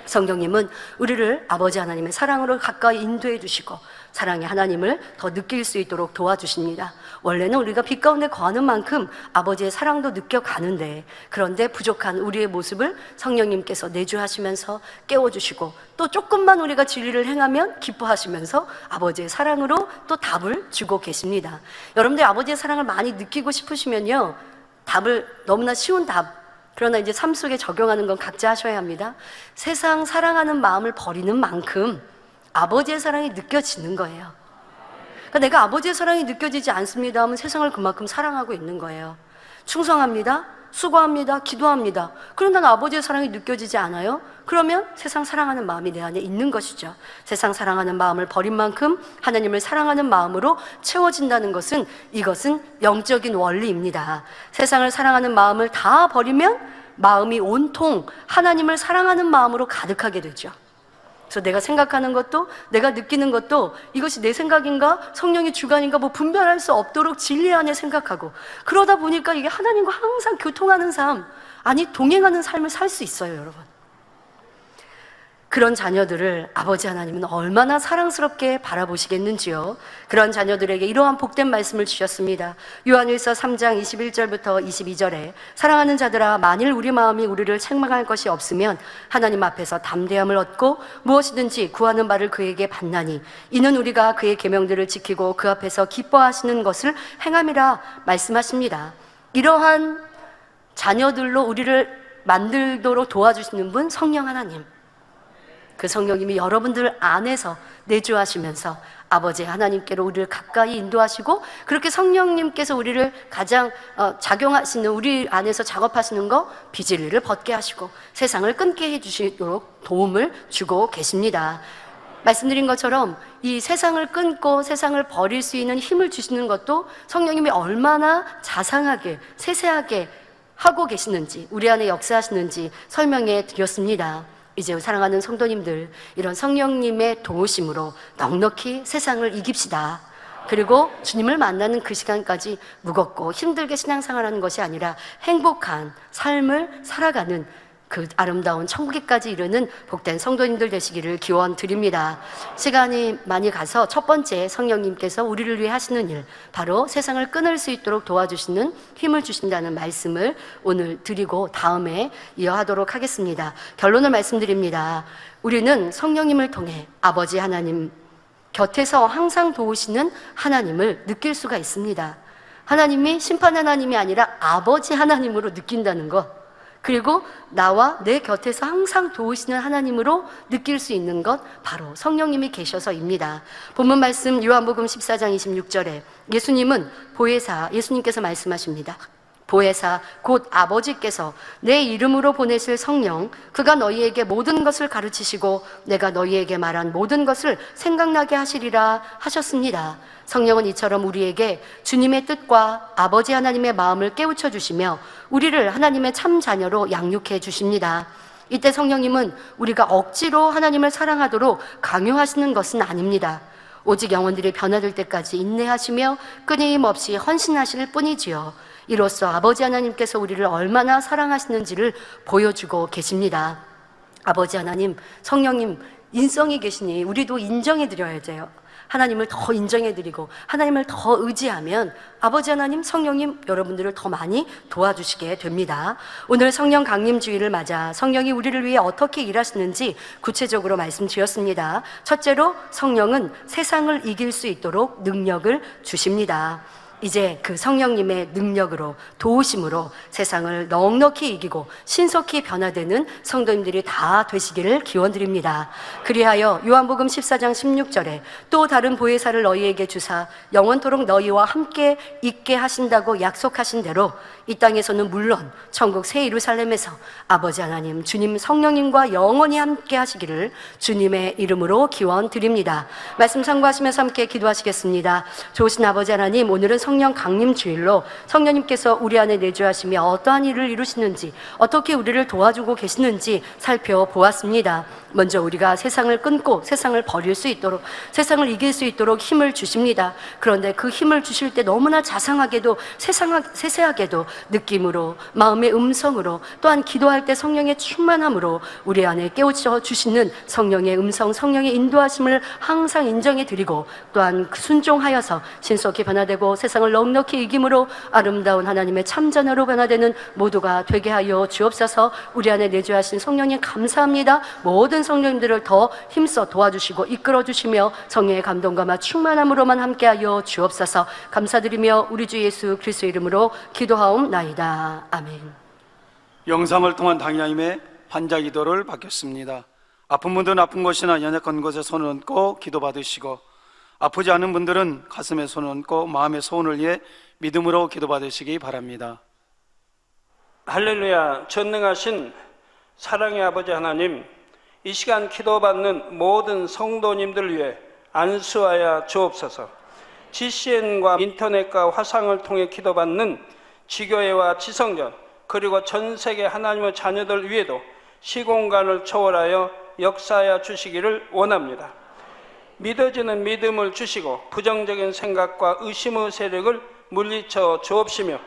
성령님은 우리를 아버지 하나님의 사랑으로 가까이 인도해 주시고 사랑의 하나님을 더 느낄 수 있도록 도와주십니다. 원래는 우리가 빛 가운데 거하는 만큼 아버지의 사랑도 느껴가는데, 그런데 부족한 우리의 모습을 성령님께서 내주하시면서 깨워주시고 또 조금만 우리가 진리를 행하면 기뻐하시면서 아버지의 사랑으로 또 답을 주고 계십니다. 여러분들 아버지의 사랑을 많이 느끼고 싶으시면요, 답을, 너무나 쉬운 답, 그러나 이제 삶 속에 적용하는 건 각자 하셔야 합니다. 세상 사랑하는 마음을 버리는 만큼 아버지의 사랑이 느껴지는 거예요. 그러니까 내가 아버지의 사랑이 느껴지지 않습니다 하면 세상을 그만큼 사랑하고 있는 거예요. 충성합니다, 수고합니다, 기도합니다. 그런데 난 아버지의 사랑이 느껴지지 않아요? 그러면 세상 사랑하는 마음이 내 안에 있는 것이죠. 세상 사랑하는 마음을 버린 만큼 하나님을 사랑하는 마음으로 채워진다는 것은, 이것은 영적인 원리입니다. 세상을 사랑하는 마음을 다 버리면 마음이 온통 하나님을 사랑하는 마음으로 가득하게 되죠. 그래서 내가 생각하는 것도 내가 느끼는 것도 이것이 내 생각인가 성령의 주관인가 뭐 분별할 수 없도록 진리 안에 생각하고, 그러다 보니까 이게 하나님과 항상 교통하는 삶, 아니 동행하는 삶을 살 수 있어요. 여러분, 그런 자녀들을 아버지 하나님은 얼마나 사랑스럽게 바라보시겠는지요. 그런 자녀들에게 이러한 복된 말씀을 주셨습니다. 요한일서 3장 21절부터 22절에 사랑하는 자들아, 만일 우리 마음이 우리를 책망할 것이 없으면 하나님 앞에서 담대함을 얻고 무엇이든지 구하는 바를 그에게 받나니 이는 우리가 그의 계명들을 지키고 그 앞에서 기뻐하시는 것을 행함이라 말씀하십니다. 이러한 자녀들로 우리를 만들도록 도와주시는 분 성령 하나님. 그 성령님이 여러분들 안에서 내주하시면서 아버지 하나님께로 우리를 가까이 인도하시고, 그렇게 성령님께서 우리를 가장 작용하시는, 우리 안에서 작업하시는 거 비진리를 벗게 하시고 세상을 끊게 해주시도록 도움을 주고 계십니다. 말씀드린 것처럼 이 세상을 끊고 세상을 버릴 수 있는 힘을 주시는 것도 성령님이 얼마나 자상하게 세세하게 하고 계시는지, 우리 안에 역사하시는지 설명해 드렸습니다. 이제 사랑하는 성도님들, 이런 성령님의 도우심으로 넉넉히 세상을 이깁시다. 그리고 주님을 만나는 그 시간까지 무겁고 힘들게 신앙생활하는 것이 아니라 행복한 삶을 살아가는 그 아름다운 천국에까지 이르는 복된 성도님들 되시기를 기원 드립니다. 시간이 많이 가서 첫 번째, 성령님께서 우리를 위해 하시는 일, 바로 세상을 끊을 수 있도록 도와주시는 힘을 주신다는 말씀을 오늘 드리고 다음에 이어하도록 하겠습니다. 결론을 말씀드립니다. 우리는 성령님을 통해 아버지 하나님 곁에서 항상 도우시는 하나님을 느낄 수가 있습니다. 하나님이 심판 하나님이 아니라 아버지 하나님으로 느낀다는 것, 그리고 나와 내 곁에서 항상 도우시는 하나님으로 느낄 수 있는 것, 바로 성령님이 계셔서입니다. 본문 말씀 요한복음 14장 26절에 예수님은 예수님께서 말씀하십니다. 보혜사 곧 아버지께서 내 이름으로 보내실 성령, 그가 너희에게 모든 것을 가르치시고 내가 너희에게 말한 모든 것을 생각나게 하시리라 하셨습니다. 성령은 이처럼 우리에게 주님의 뜻과 아버지 하나님의 마음을 깨우쳐 주시며 우리를 하나님의 참 자녀로 양육해 주십니다. 이때 성령님은 우리가 억지로 하나님을 사랑하도록 강요하시는 것은 아닙니다. 오직 영혼들이 변화될 때까지 인내하시며 끊임없이 헌신하실 뿐이지요. 이로써 아버지 하나님께서 우리를 얼마나 사랑하시는지를 보여주고 계십니다. 아버지 하나님, 성령님 인성이 계시니 우리도 인정해 드려야 돼요. 하나님을 더 인정해 드리고 하나님을 더 의지하면 아버지 하나님, 성령님 여러분들을 더 많이 도와주시게 됩니다. 오늘 성령 강림 주일을 맞아 성령이 우리를 위해 어떻게 일하시는지 구체적으로 말씀드렸습니다. 첫째로, 성령은 세상을 이길 수 있도록 능력을 주십니다. 이제 그 성령님의 능력으로, 도우심으로 세상을 넉넉히 이기고 신속히 변화되는 성도님들이 다 되시기를 기원드립니다. 그리하여 요한복음 14장 16절에 또 다른 보혜사를 너희에게 주사 영원토록 너희와 함께 있게 하신다고 약속하신 대로 이 땅에서는 물론 천국 새 예루살렘에서 아버지 하나님, 주님 성령님과 영원히 함께 하시기를 주님의 이름으로 기원드립니다. 말씀 참고하시면서 함께 기도하시겠습니다. 좋으신 아버지 하나님, 오늘은 성령 강림 주일로 성령님께서 우리 안에 내주하시며 어떠한 일을 이루시는지, 어떻게 우리를 도와주고 계시는지 살펴보았습니다. 먼저 우리가 세상을 끊고 세상을 버릴 수 있도록, 세상을 이길 수 있도록 힘을 주십니다. 그런데 그 힘을 주실 때 너무나 자상하게도 세세하게도 느낌으로, 마음의 음성으로, 또한 기도할 때 성령의 충만함으로 우리 안에 깨우쳐 주시는 성령의 음성, 성령의 인도하심을 항상 인정해 드리고, 또한 순종하여서 신속히 변화되고 세상을 넉넉히 이김으로 아름다운 하나님의 참전으로 변화되는 모두가 되게 하여 주옵소서. 우리 안에 내주하신 성령님 감사합니다. 모든 성령님들을 더 힘써 도와주시고 이끌어 주시며 성령의 감동과 충만함으로만 함께하여 주옵소서. 감사드리며 우리 주 예수 그리스도의 이름으로 기도하옵나이다. 아멘. 영상을 통한 당야임의 환자 기도를 받겠습니다. 아픈 분들은 아픈 곳이나 연약한 곳에 손을 얹고 기도받으시고, 아프지 않은 분들은 가슴에 손을 얹고 마음의 소원을 위해 믿음으로 기도받으시기 바랍니다. 할렐루야. 전능하신 사랑의 아버지 하나님, 이 시간 기도받는 모든 성도님들 위해 안수하여 주옵소서. GCN과 인터넷과 화상을 통해 기도받는 지교회와 지성전, 그리고 전 세계 하나님의 자녀들 위에도 시공간을 초월하여 역사하여 주시기를 원합니다. 믿어지는 믿음을 주시고 부정적인 생각과 의심의 세력을 물리쳐 주옵시며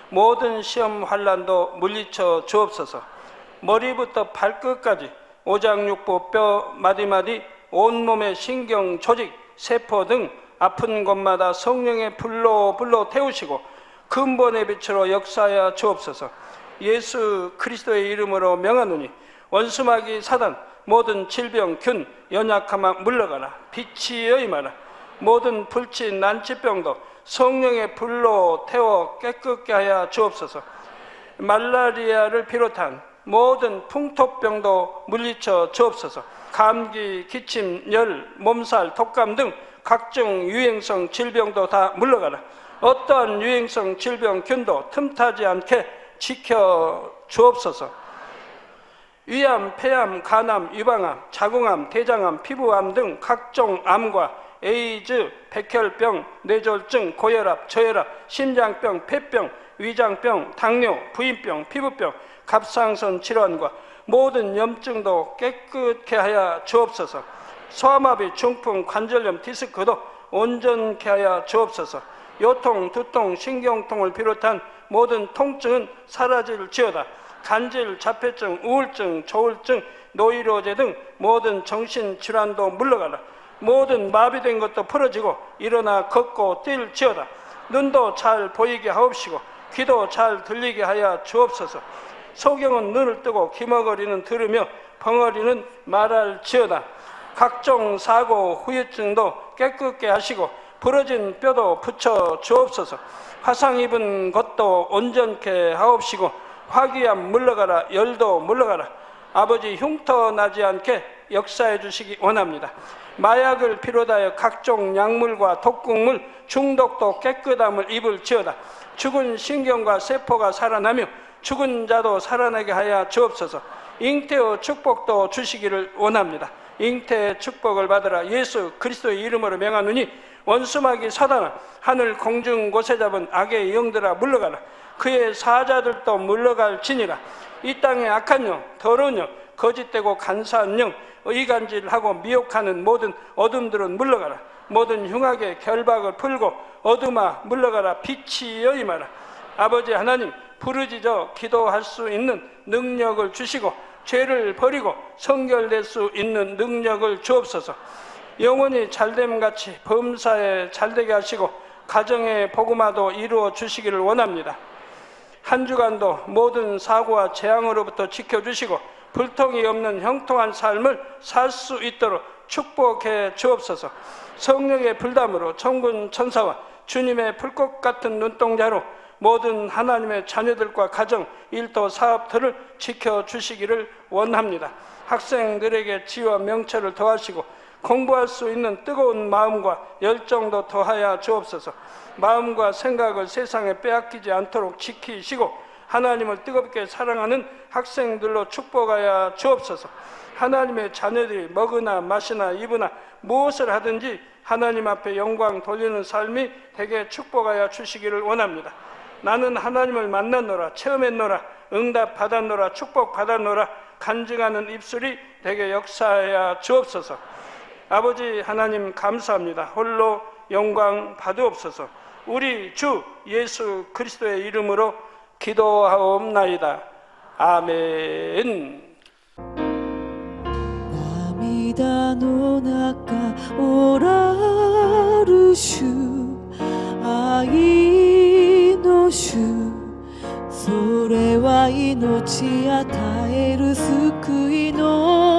모든 시험 환난도 물리쳐 주옵소서. 머리부터 발끝까지 오장육부 뼈 마디마디 온몸의 신경 조직 세포 등 아픈 곳마다 성령의 불로 태우시고 근본의 빛으로 역사하여 주옵소서. 예수 그리스도의 이름으로 명하노니 원수마귀 사단 모든 질병 균 연약함아 물러가라. 빛이여 임하라. 모든 불치 난치병도 성령의 불로 태워 깨끗게 하여 주옵소서. 말라리아를 비롯한 모든 풍토병도 물리쳐 주옵소서. 감기, 기침, 열, 몸살, 독감 등 각종 유행성 질병도 다 물러가라. 어떠한 유행성 질병균도 틈타지 않게 지켜 주옵소서. 위암, 폐암, 간암, 유방암, 자궁암, 대장암, 피부암 등 각종 암과 에이즈, 백혈병, 뇌졸중, 고혈압, 저혈압, 심장병, 폐병, 위장병, 당뇨, 부인병, 피부병, 갑상선 질환과 모든 염증도 깨끗게 하여 주옵소서. 소아마비, 중풍, 관절염, 디스크도 온전케 하여 주옵소서. 요통, 두통, 신경통을 비롯한 모든 통증은 사라질지어다. 간질, 자폐증, 우울증, 조울증, 노이로제 등 모든 정신질환도 물러가라. 모든 마비된 것도 풀어지고 일어나 걷고 뛸지어다. 눈도 잘 보이게 하옵시고 귀도 잘 들리게 하여 주옵소서. 소경은 눈을 뜨고 기머거리는 들으며 벙어리는 말할지어다. 각종 사고, 후유증도 깨끗게 하시고 부러진 뼈도 붙여 주옵소서. 화상 입은 것도 온전케 하옵시고 화기암 물러가라. 열도 물러가라. 아버지 흉터 나지 않게 역사해 주시기 원합니다. 마약을 비롯하여 각종 약물과 독극물 중독도 깨끗함을 입을지어다. 죽은 신경과 세포가 살아나며 죽은 자도 살아나게 하여 주옵소서. 잉태의 축복도 주시기를 원합니다. 잉태의 축복을 받으라. 예수 그리스도의 이름으로 명하노니 원수마귀 사단아, 하늘 공중 곳에 잡은 악의 영들아 물러가라. 그의 사자들도 물러갈지니라. 이 땅의 악한 영, 더러운 영, 거짓되고 간사한 영, 의간질하고 미혹하는 모든 어둠들은 물러가라. 모든 흉악의 결박을 풀고 어둠아 물러가라. 빛이여 임하라. 아버지 하나님, 부르짖어 기도할 수 있는 능력을 주시고 죄를 버리고 성결될 수 있는 능력을 주옵소서. 영원히 잘됨같이 범사에 잘되게 하시고 가정의 복음화도 이루어 주시기를 원합니다. 한 주간도 모든 사고와 재앙으로부터 지켜주시고 불통이 없는 형통한 삶을 살 수 있도록 축복해 주옵소서. 성령의 불담으로 천군 천사와 주님의 불꽃 같은 눈동자로 모든 하나님의 자녀들과 가정, 일도, 사업들을 지켜주시기를 원합니다. 학생들에게 지혜와 명철을 더하시고 공부할 수 있는 뜨거운 마음과 열정도 더하여 주옵소서. 마음과 생각을 세상에 빼앗기지 않도록 지키시고 하나님을 뜨겁게 사랑하는 학생들로 축복하여 주옵소서. 하나님의 자녀들이 먹으나 마시나 입으나 무엇을 하든지 하나님 앞에 영광 돌리는 삶이 되게 축복하여 주시기를 원합니다. 나는 하나님을 만났노라, 체험했노라, 응답 받았노라, 축복 받았노라 간증하는 입술이 되게 역사하여 주옵소서. 아버지 하나님 감사합니다. 홀로 영광 받으옵소서. 우리 주 예수 그리스도의 이름으로 기도하옵나이다. 아멘. 涙の中おらる主愛の主それは命与える救いの